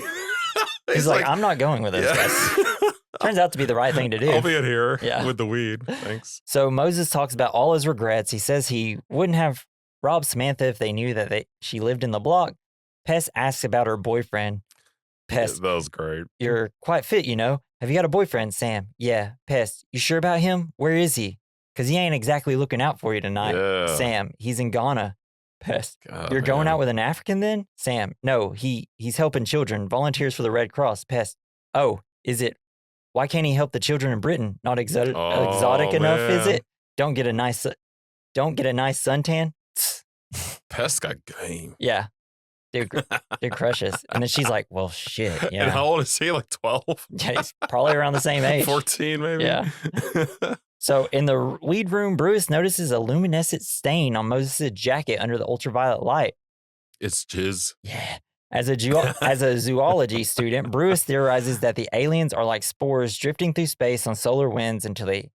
Speaker 1: He's like, I'm not going with those guys. Turns out to be the right thing to do.
Speaker 2: I'll be in here with the weed. Thanks.
Speaker 1: So Moses talks about all his regrets. He says he wouldn't have robbed Samantha if they knew that she lived in the block. Pest asks about her boyfriend. Pest,
Speaker 2: that was great.
Speaker 1: You're quite fit, you know. Have you got a boyfriend, Sam? Yeah. Pest, you sure about him? Where is he? Because he ain't exactly looking out for you tonight.
Speaker 2: Yeah.
Speaker 1: Sam, he's in Ghana. Pest,
Speaker 2: God,
Speaker 1: you're going out with an African then? Sam, no, he's helping children, volunteers for the Red Cross. Pest, oh, is it? Why can't he help the children in Britain? Not exotic enough, is it? Don't get a nice suntan.
Speaker 2: Pest got game.
Speaker 1: Yeah. Dude crushes. And then she's like, well, shit. Yeah.
Speaker 2: And how old is he? Like 12?
Speaker 1: Yeah, he's probably around the same age.
Speaker 2: 14, maybe?
Speaker 1: Yeah. So in the weed room, Bruce notices a luminescent stain on Moses' jacket under the ultraviolet light.
Speaker 2: It's jizz.
Speaker 1: Yeah. As a zoology student, Bruce theorizes that the aliens are like spores drifting through space on solar winds until they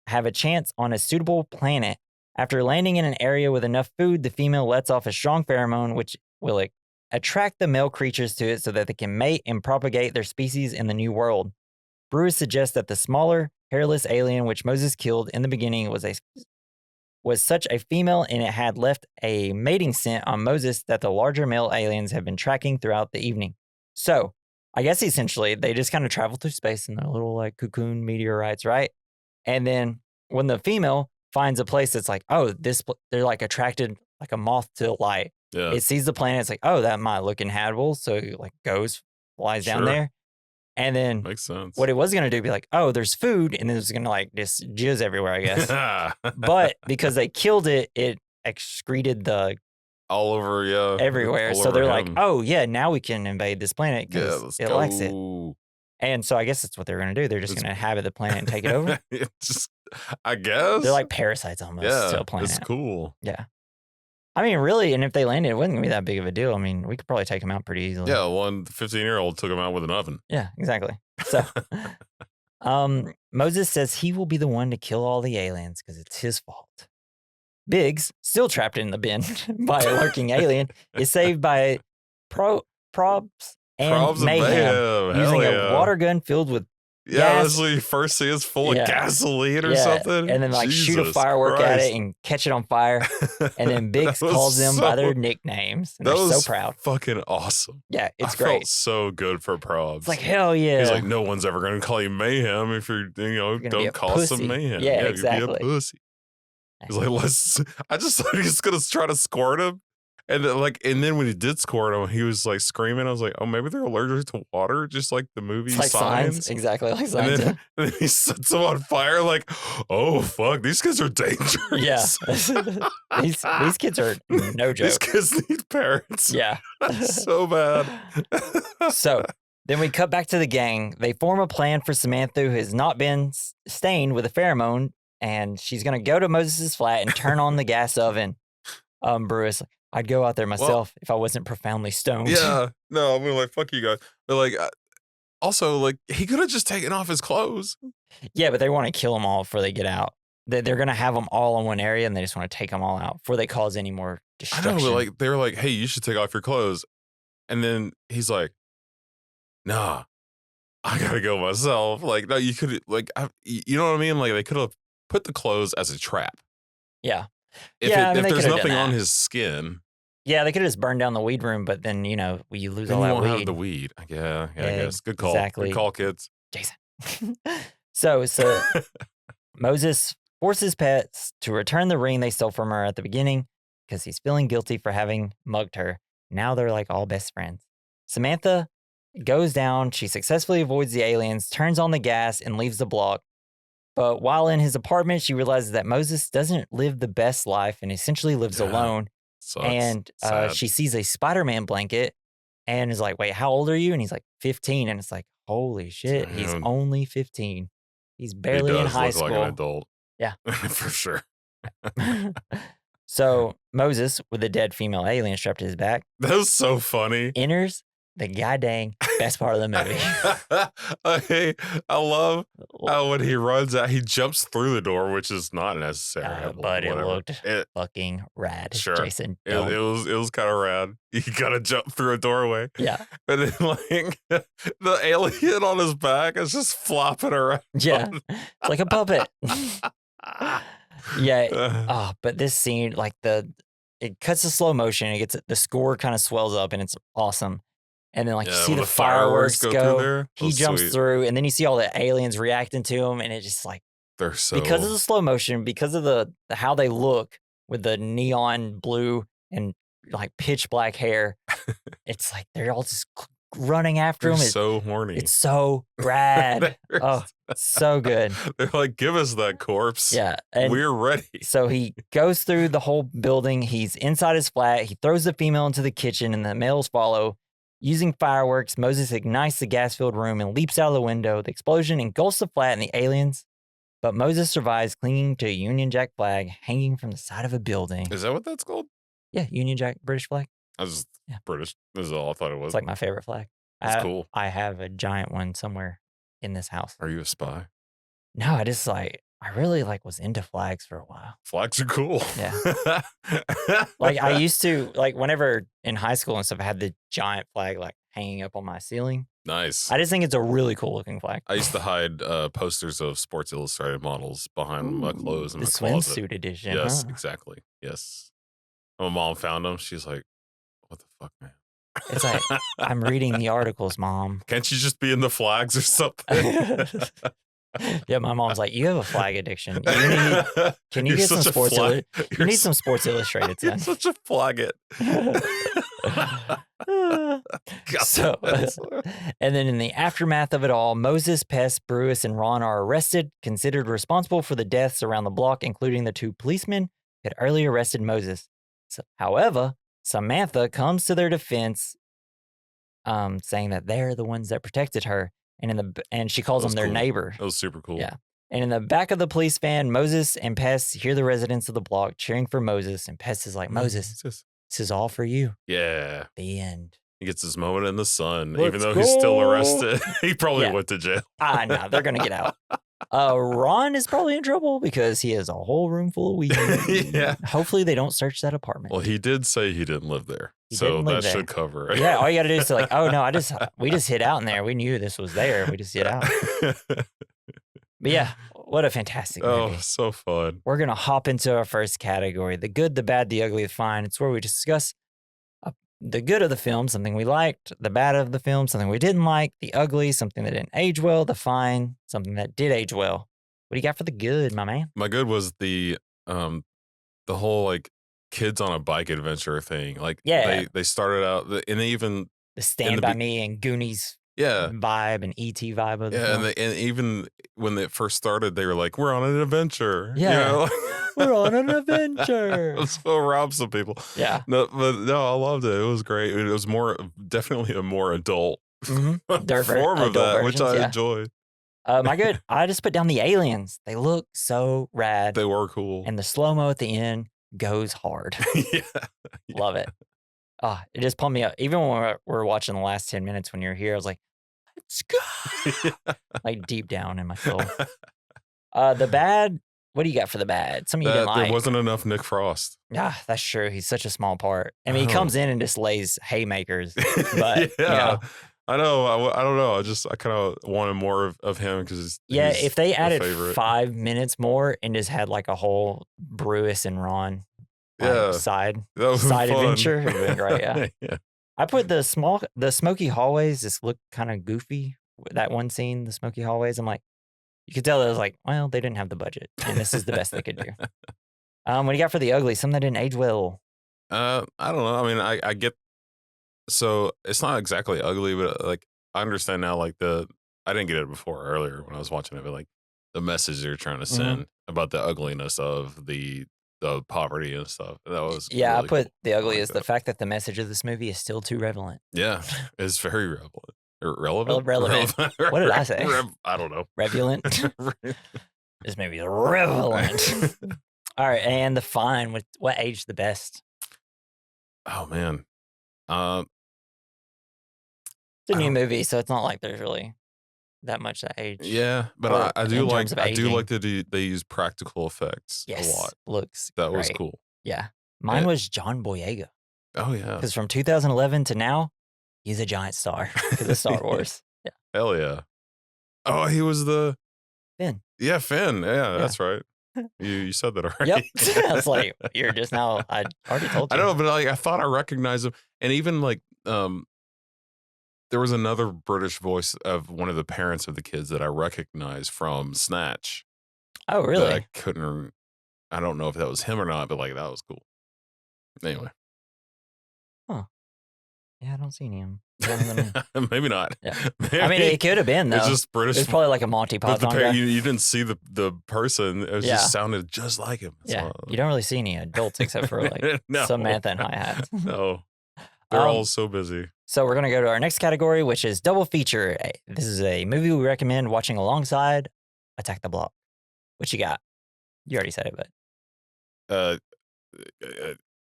Speaker 1: have a chance on a suitable planet. After landing in an area with enough food, the female lets off a strong pheromone, which will attract the male creatures to it so that they can mate and propagate their species in the new world. Bruce suggests that the smaller, hairless alien which Moses killed in the beginning was such a female and it had left a mating scent on Moses that the larger male aliens have been tracking throughout the evening. So, I guess essentially they just kind of travel through space in their little like cocoon meteorites, right? And then when the female finds a place that's like, oh, they're like attracted like a moth to light.
Speaker 2: Yeah.
Speaker 1: It sees the planet. It's like, oh, that might look inhabitable. So it like flies down there. And then
Speaker 2: makes sense.
Speaker 1: What it was going to do be like, oh, there's food. And then it's going to like just jizz everywhere, I guess. But because they killed it, it excreted
Speaker 2: all over,
Speaker 1: everywhere. So they're like, oh, yeah, now we can invade this planet because it likes it. And so I guess that's what they're going to do. They're just going to inhabit the planet and take it over.
Speaker 2: I guess.
Speaker 1: They're like parasites almost to a planet.
Speaker 2: It's cool.
Speaker 1: Yeah. I mean, really, and if they landed, it wasn't going to be that big of a deal. I mean, we could probably take them out pretty easily.
Speaker 2: Yeah, one 15-year-old took him out with an oven.
Speaker 1: Yeah, exactly. So, Moses says he will be the one to kill all the aliens because it's his fault. Biggs, still trapped in the bin by a lurking alien, is saved by probs and mayhem using a water gun filled with gas.
Speaker 2: That's what you first see is full of gasoline or something.
Speaker 1: And then like shoot a firework at it and catch it on fire. And then Biggs calls them by their nicknames. And they're so proud.
Speaker 2: Fucking awesome.
Speaker 1: Yeah, it's
Speaker 2: I
Speaker 1: great.
Speaker 2: Felt so good for probs.
Speaker 1: It's like, hell yeah.
Speaker 2: He's like, no one's ever going to call you mayhem if you're don't cause some mayhem.
Speaker 1: Yeah, exactly.
Speaker 2: You'd be a pussy. He's like, I just thought he was going to try to squirt him. And then when he did squirt him, he was like screaming. I was like, oh, maybe they're allergic to water, just like the movie
Speaker 1: like Signs. Exactly like Signs.
Speaker 2: And then he sets them on fire like, oh, fuck, these kids are dangerous.
Speaker 1: Yeah. these kids are no joke.
Speaker 2: These kids need parents.
Speaker 1: Yeah.
Speaker 2: So bad.
Speaker 1: So then we cut back to the gang. They form a plan for Samantha, who has not been stained with a pheromone, and she's going to go to Moses' flat and turn on the gas oven. Bruce, I'd go out there myself if I wasn't profoundly stoned.
Speaker 2: Yeah. No, I'm like, fuck you guys. But like, also, like, he could have just taken off his clothes.
Speaker 1: Yeah, but they want to kill them all before they get out. They're going to have them all in one area and they just want to take them all out before they cause any more destruction.
Speaker 2: I know, but like, they were like, hey, you should take off your clothes. And then he's like, nah, I got to go myself. Like, no, you could, like, you know what I mean? Like, they could have put the clothes as a trap.
Speaker 1: Yeah.
Speaker 2: If there's nothing on his skin.
Speaker 1: Yeah, they could have just burned down the weed room, but then, you lose all that weed. You won't
Speaker 2: have the weed. Yeah, I guess. Good call. Exactly. Good call, kids.
Speaker 1: Jason. So Moses forces Pets to return the ring they stole from her at the beginning because he's feeling guilty for having mugged her. Now they're like all best friends. Samantha goes down. She successfully avoids the aliens, turns on the gas, and leaves the block. But while in his apartment, she realizes that Moses doesn't live the best life and essentially lives
Speaker 2: Yeah.
Speaker 1: alone.
Speaker 2: Sucks.
Speaker 1: And
Speaker 2: Sad.
Speaker 1: she sees a Spider-Man blanket and is like, wait, how old are you? And he's like, 15. And it's like, holy shit, he's
Speaker 2: Damn.
Speaker 1: only 15. He's
Speaker 2: He
Speaker 1: barely in
Speaker 2: does
Speaker 1: high
Speaker 2: look like an
Speaker 1: school.
Speaker 2: adult.
Speaker 1: Yeah.
Speaker 2: For sure.
Speaker 1: So Moses, with a dead female alien strapped to his back,
Speaker 2: That was so funny.
Speaker 1: enters the goddamn best part of the movie.
Speaker 2: I love how when he runs out, he jumps through the door, which is not necessary.
Speaker 1: But it
Speaker 2: whatever.
Speaker 1: looked fucking rad.
Speaker 2: Sure.
Speaker 1: Jason,
Speaker 2: It was kind of rad. You gotta jump through a doorway.
Speaker 1: yeah,
Speaker 2: And then like the alien on his back is just flopping around.
Speaker 1: yeah, it's like a puppet. Yeah. But this scene, like it cuts to slow motion. It gets the score kind of swells up, and it's awesome. And then like you see
Speaker 2: when
Speaker 1: the fireworks
Speaker 2: through
Speaker 1: go.
Speaker 2: there.
Speaker 1: He jumps
Speaker 2: sweet.
Speaker 1: through, and then you see all the aliens reacting to him, and it just like
Speaker 2: They're so
Speaker 1: because of the slow motion, because of the how they look with the neon blue and like pitch black hair. It's like they're all just running after
Speaker 2: they're
Speaker 1: him.
Speaker 2: so horny.
Speaker 1: It's so rad. Oh, so good.
Speaker 2: They're like, give us that corpse.
Speaker 1: Yeah. And
Speaker 2: we're ready.
Speaker 1: so he goes through the whole building. He's inside his flat. He throws the female into the kitchen, and the males follow. Using fireworks, Moses ignites the gas-filled room and leaps out of the window. The explosion engulfs the flat and the aliens, but Moses survives, clinging to a Union Jack flag hanging from the side of a building.
Speaker 2: Is that what that's called?
Speaker 1: Yeah, Union Jack, British flag.
Speaker 2: I was
Speaker 1: Yeah.
Speaker 2: British. This is all I thought it was.
Speaker 1: It's like my favorite flag.
Speaker 2: That's cool.
Speaker 1: I have a giant one somewhere in this house.
Speaker 2: Are you a spy?
Speaker 1: No, I really was into flags for a while.
Speaker 2: Flags are cool.
Speaker 1: Yeah. Like I used to, whenever in high school and stuff, I had the giant flag hanging up on my ceiling.
Speaker 2: Nice.
Speaker 1: I just think it's a really cool looking flag.
Speaker 2: I used to hide posters of Sports Illustrated models behind my clothes in
Speaker 1: the
Speaker 2: my closet.
Speaker 1: swimsuit edition.
Speaker 2: Yes,
Speaker 1: huh?
Speaker 2: exactly. Yes. My mom found them. She's like, what the fuck, man?
Speaker 1: It's like, I'm reading the articles, Mom.
Speaker 2: Can't you just be in the flags or something?
Speaker 1: Yeah, my mom's like, you have a flag addiction. Can you get some Sports Illustrated? You need some Sports Illustrated, son.
Speaker 2: You're such a flagget.
Speaker 1: So, and then in the aftermath of it all, Moses, Pest, Brewis, and Ron are arrested, considered responsible for the deaths around the block, including the 2 policemen who had earlier arrested Moses. However, Samantha comes to their defense, saying that they're the ones that protected her, and she calls them their neighbor.
Speaker 2: That was super cool.
Speaker 1: Yeah. And in the back of the police van, Moses and Pest hear the residents of the block cheering for Moses, and Pest is like, Moses, this is all for you.
Speaker 2: Yeah.
Speaker 1: The end.
Speaker 2: He gets his moment in the sun,
Speaker 1: Let's
Speaker 2: even though he's still
Speaker 1: go.
Speaker 2: arrested. He probably
Speaker 1: Yeah.
Speaker 2: went to jail.
Speaker 1: No, they're going to get out. Ron is probably in trouble because he has a whole room full of weed.
Speaker 2: Yeah.
Speaker 1: Hopefully they don't search that apartment.
Speaker 2: Well, he did say he didn't live there.
Speaker 1: He
Speaker 2: So
Speaker 1: didn't live
Speaker 2: that
Speaker 1: there.
Speaker 2: should cover it.
Speaker 1: Yeah, all you got to do is say oh no, we just hid out in there. We knew this was there. We just hid out. But yeah, what a fantastic movie.
Speaker 2: Oh, so fun.
Speaker 1: We're going to hop into our first category, the good, the bad, the ugly, the fine. It's where we discuss the good of the film, something we liked, the bad of the film, something we didn't like, the ugly, something that didn't age well, the fine, something that did age well. What do you got for the good, my man?
Speaker 2: My good was the whole kids on a bike adventure thing. They started out and they even
Speaker 1: The Stand By Me and Goonies vibe and E.T. vibe of the film.
Speaker 2: and even when it first started, they were like, "We're on an adventure."
Speaker 1: Yeah. We're on an adventure.
Speaker 2: Let's go rob some people.
Speaker 1: Yeah.
Speaker 2: No, I loved it. It was great. It was definitely a more adult form of that, which I enjoyed.
Speaker 1: My good. I just put down the aliens. They look so rad.
Speaker 2: They were cool.
Speaker 1: And the slow-mo at the end goes hard.
Speaker 2: Yeah.
Speaker 1: Love it. It just pumped me up. Even when we were watching the last 10 minutes when you were here, I was like, let's go. Like deep down in my soul. The bad, what do you got for the bad? Something you didn't like.
Speaker 2: There wasn't enough Nick Frost.
Speaker 1: Yeah, that's true. He's such a small part. I mean, he comes in and just lays haymakers. But,
Speaker 2: yeah. I know. I don't know. I kind of wanted more of him because he's
Speaker 1: if they added
Speaker 2: favorite.
Speaker 1: 5 minutes more and just had a whole Brewis and Ron side adventure, it would have been great. Yeah.
Speaker 2: Yeah.
Speaker 1: I put the smoky hallways just look kind of goofy. That one scene, the smoky hallways, I'm like, you could tell that it was well, they didn't have the budget, and this is the best they could do. What do you got for the ugly? Something that didn't age well.
Speaker 2: I don't know. I mean, I get. So it's not exactly ugly, but I understand now. Like I didn't get it before earlier when I was watching it, but like the message they're trying to send about the ugliness of the poverty and stuff. That was
Speaker 1: Yeah, I
Speaker 2: really
Speaker 1: put
Speaker 2: cool.
Speaker 1: the
Speaker 2: I
Speaker 1: ugly
Speaker 2: like
Speaker 1: as the
Speaker 2: that.
Speaker 1: fact that the message of this movie is still too relevant.
Speaker 2: Yeah, it's very relevant. Relevant?
Speaker 1: Relevant. What did I say?
Speaker 2: I don't know.
Speaker 1: Relevant. This movie is relevant. All right, and the fine. What aged the best?
Speaker 2: Oh man.
Speaker 1: It's a
Speaker 2: I
Speaker 1: new
Speaker 2: don't.
Speaker 1: movie, so it's not like there's really that much that age.
Speaker 2: Yeah, but
Speaker 1: Or
Speaker 2: I do
Speaker 1: in
Speaker 2: like
Speaker 1: terms of aging.
Speaker 2: that they use practical effects a
Speaker 1: Yes,
Speaker 2: lot.
Speaker 1: looks
Speaker 2: That was
Speaker 1: great.
Speaker 2: cool.
Speaker 1: Yeah, mine
Speaker 2: It-
Speaker 1: was John Boyega
Speaker 2: oh yeah.
Speaker 1: because from 2011 to now, he's a giant star because of Star Wars. Yeah,
Speaker 2: Hell yeah. Oh, he was the
Speaker 1: Finn.
Speaker 2: yeah Finn. Yeah,
Speaker 1: Yeah.
Speaker 2: that's right. You said that already.
Speaker 1: Yep. I was like, you're just now. I already told
Speaker 2: I
Speaker 1: you.
Speaker 2: know, but like I thought I recognized him, and even like there was another British voice of one of the parents of the kids that I recognized from Snatch.
Speaker 1: Oh,
Speaker 2: That
Speaker 1: really?
Speaker 2: I couldn't. I don't know if that was him or not, but like that was cool. Anyway,
Speaker 1: Yeah, I don't see him.
Speaker 2: maybe not.
Speaker 1: Yeah.
Speaker 2: Maybe
Speaker 1: I mean, it could have been though.
Speaker 2: it's just British.
Speaker 1: It's probably like a Monty
Speaker 2: but
Speaker 1: Python guy.
Speaker 2: you didn't see the person. It was
Speaker 1: Yeah.
Speaker 2: just sounded just like him.
Speaker 1: Yeah,
Speaker 2: So-
Speaker 1: you don't really see any adults except for like
Speaker 2: No.
Speaker 1: Samantha and hi-hats.
Speaker 2: No, they're all so busy.
Speaker 1: So we're going to go to our next category, which is double feature. This is a movie we recommend watching alongside Attack the Block. What you got? You already said it, but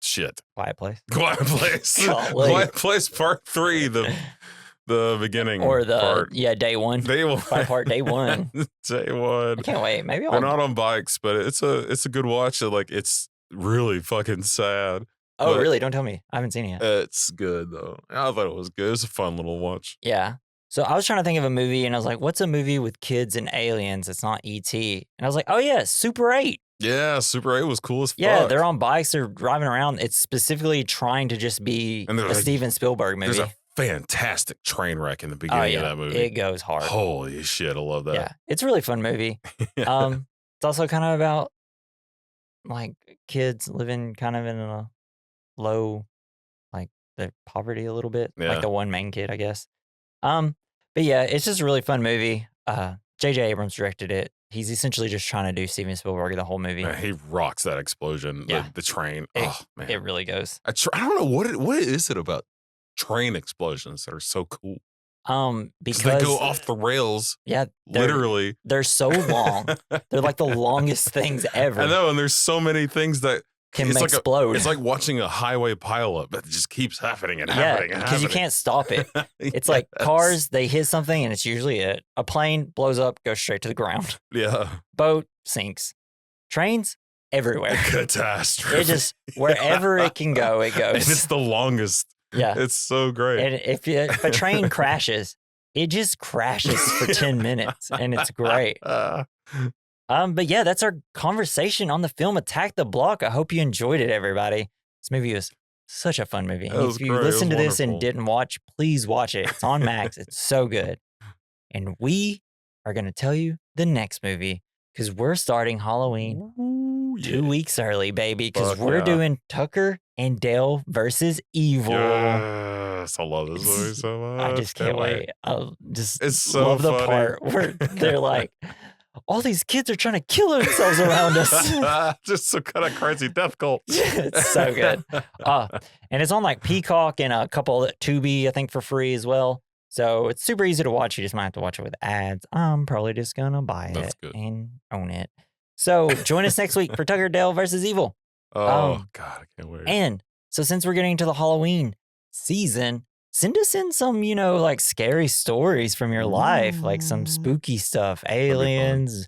Speaker 2: Shit.
Speaker 1: Quiet Place.
Speaker 2: Quiet Place.
Speaker 1: Golly.
Speaker 2: Quiet Place Part 3. The beginning
Speaker 1: Or the,
Speaker 2: part.
Speaker 1: day one.
Speaker 2: Day one.
Speaker 1: By part day one.
Speaker 2: Day one.
Speaker 1: I can't wait. Maybe
Speaker 2: They're
Speaker 1: I'll.
Speaker 2: not on bikes, but it's a good watch. Like it's really fucking sad.
Speaker 1: Oh,
Speaker 2: but-
Speaker 1: really? Don't tell me. I haven't seen it yet.
Speaker 2: It's good though. I thought it was good. It was a fun little watch.
Speaker 1: Yeah. So I was trying to think of a movie, and I was like, what's a movie with kids and aliens? It's not E.T. And I was like, oh, yeah, Super 8.
Speaker 2: Yeah, Super 8 was cool as fuck.
Speaker 1: Yeah, they're on bikes. They're driving around. It's specifically trying to just be
Speaker 2: And they're
Speaker 1: a
Speaker 2: like-
Speaker 1: Steven Spielberg movie.
Speaker 2: There's a fantastic train wreck in the beginning of that movie.
Speaker 1: It goes hard.
Speaker 2: Holy shit, I love that.
Speaker 1: Yeah, it's a really fun movie. It's also kind of about like kids living kind of in a low, like the poverty a little bit,
Speaker 2: Yeah.
Speaker 1: like the one main kid, I guess. But yeah, it's just a really fun movie. J.J. Abrams directed it. He's essentially just trying to do Steven Spielberg the whole movie.
Speaker 2: Man, he rocks that explosion.
Speaker 1: Yeah.
Speaker 2: The train.
Speaker 1: It-
Speaker 2: Oh man,
Speaker 1: It really goes.
Speaker 2: I don't know what is it about train explosions that are so cool.
Speaker 1: Because
Speaker 2: They go off the rails,
Speaker 1: yeah,
Speaker 2: literally.
Speaker 1: they're so long. They're like the longest things ever.
Speaker 2: I know, and there's so many things that
Speaker 1: Can
Speaker 2: it's like
Speaker 1: explode.
Speaker 2: it's like watching a highway pileup, but it just keeps happening and
Speaker 1: yeah,
Speaker 2: happening and
Speaker 1: because you
Speaker 2: happening.
Speaker 1: can't stop it. It's like
Speaker 2: Yes.
Speaker 1: cars, they hit something and it's usually it. A plane blows up, goes straight to the ground.
Speaker 2: Yeah,
Speaker 1: Boat sinks. Trains everywhere.
Speaker 2: catastrophe.
Speaker 1: It just wherever it can go, it
Speaker 2: and it's
Speaker 1: goes.
Speaker 2: the longest.
Speaker 1: Yeah.
Speaker 2: It's so great.
Speaker 1: And if a train crashes, it just crashes for 10 minutes and it's great. But yeah, that's our conversation on the film Attack the Block. I hope you enjoyed it, everybody. This movie was such a fun movie.
Speaker 2: It
Speaker 1: And
Speaker 2: was
Speaker 1: if you
Speaker 2: great. It
Speaker 1: listened to
Speaker 2: was
Speaker 1: this and
Speaker 2: wonderful.
Speaker 1: didn't watch, please watch it. It's on Max. It's so good. And we are going to tell you the next movie because we're starting Halloween
Speaker 2: Ooh,
Speaker 1: 2 weeks early, baby, because
Speaker 2: Fuck
Speaker 1: we're
Speaker 2: yeah.
Speaker 1: doing Tucker and Dale versus Evil.
Speaker 2: Yes, I love this movie so much.
Speaker 1: I just can't wait. I just
Speaker 2: It's so
Speaker 1: love the
Speaker 2: funny.
Speaker 1: part where they're like, all these kids are trying to kill themselves around us.
Speaker 2: Just some kind of crazy death cult.
Speaker 1: It's so good. And it's on like Peacock and a couple of Tubi, I think, for free as well. So it's super easy to watch. You just might have to watch it with ads. I'm probably just going to buy
Speaker 2: That's
Speaker 1: it
Speaker 2: good.
Speaker 1: and own it. So join us next week for Tucker Dale versus Evil.
Speaker 2: Oh, God, I can't wait.
Speaker 1: And so since we're getting into the Halloween season, send us in some, like scary stories from your life, like some spooky stuff,
Speaker 2: be fun.
Speaker 1: aliens,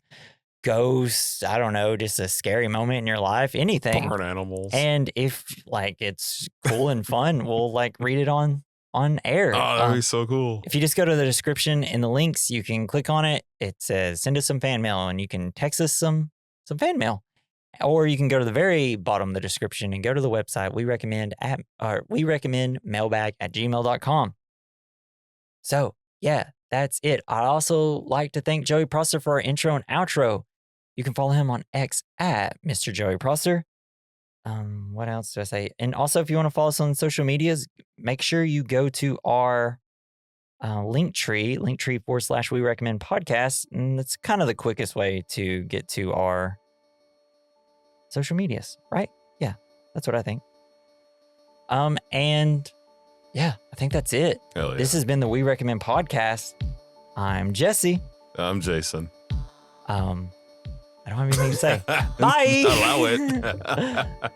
Speaker 1: ghosts, I don't know, just a scary moment in your life, anything.
Speaker 2: Barn animals.
Speaker 1: And if like it's cool and fun, we'll like read it on air.
Speaker 2: Oh, that'd be so cool.
Speaker 1: If you just go to the description in the links, you can click on it. It says send us some fan mail and you can text us some fan mail. Or you can go to the very bottom of the description and go to the website. We recommend mailbag@gmail.com. So yeah, that's it. I'd also like to thank Joey Prosser for our intro and outro. You can follow him on X at Mr. Joey Prosser. What else do I say? And also, if you want to follow us on social medias, make sure you go to our linktree /we recommend podcast. And that's kind of the quickest way to get to our social medias, right? Yeah, that's what I think. And yeah, I think that's it.
Speaker 2: Hell yeah.
Speaker 1: This has been the We Recommend podcast. I'm Jesse.
Speaker 2: I'm Jason.
Speaker 1: I don't have anything to say. Bye.
Speaker 2: Allow it.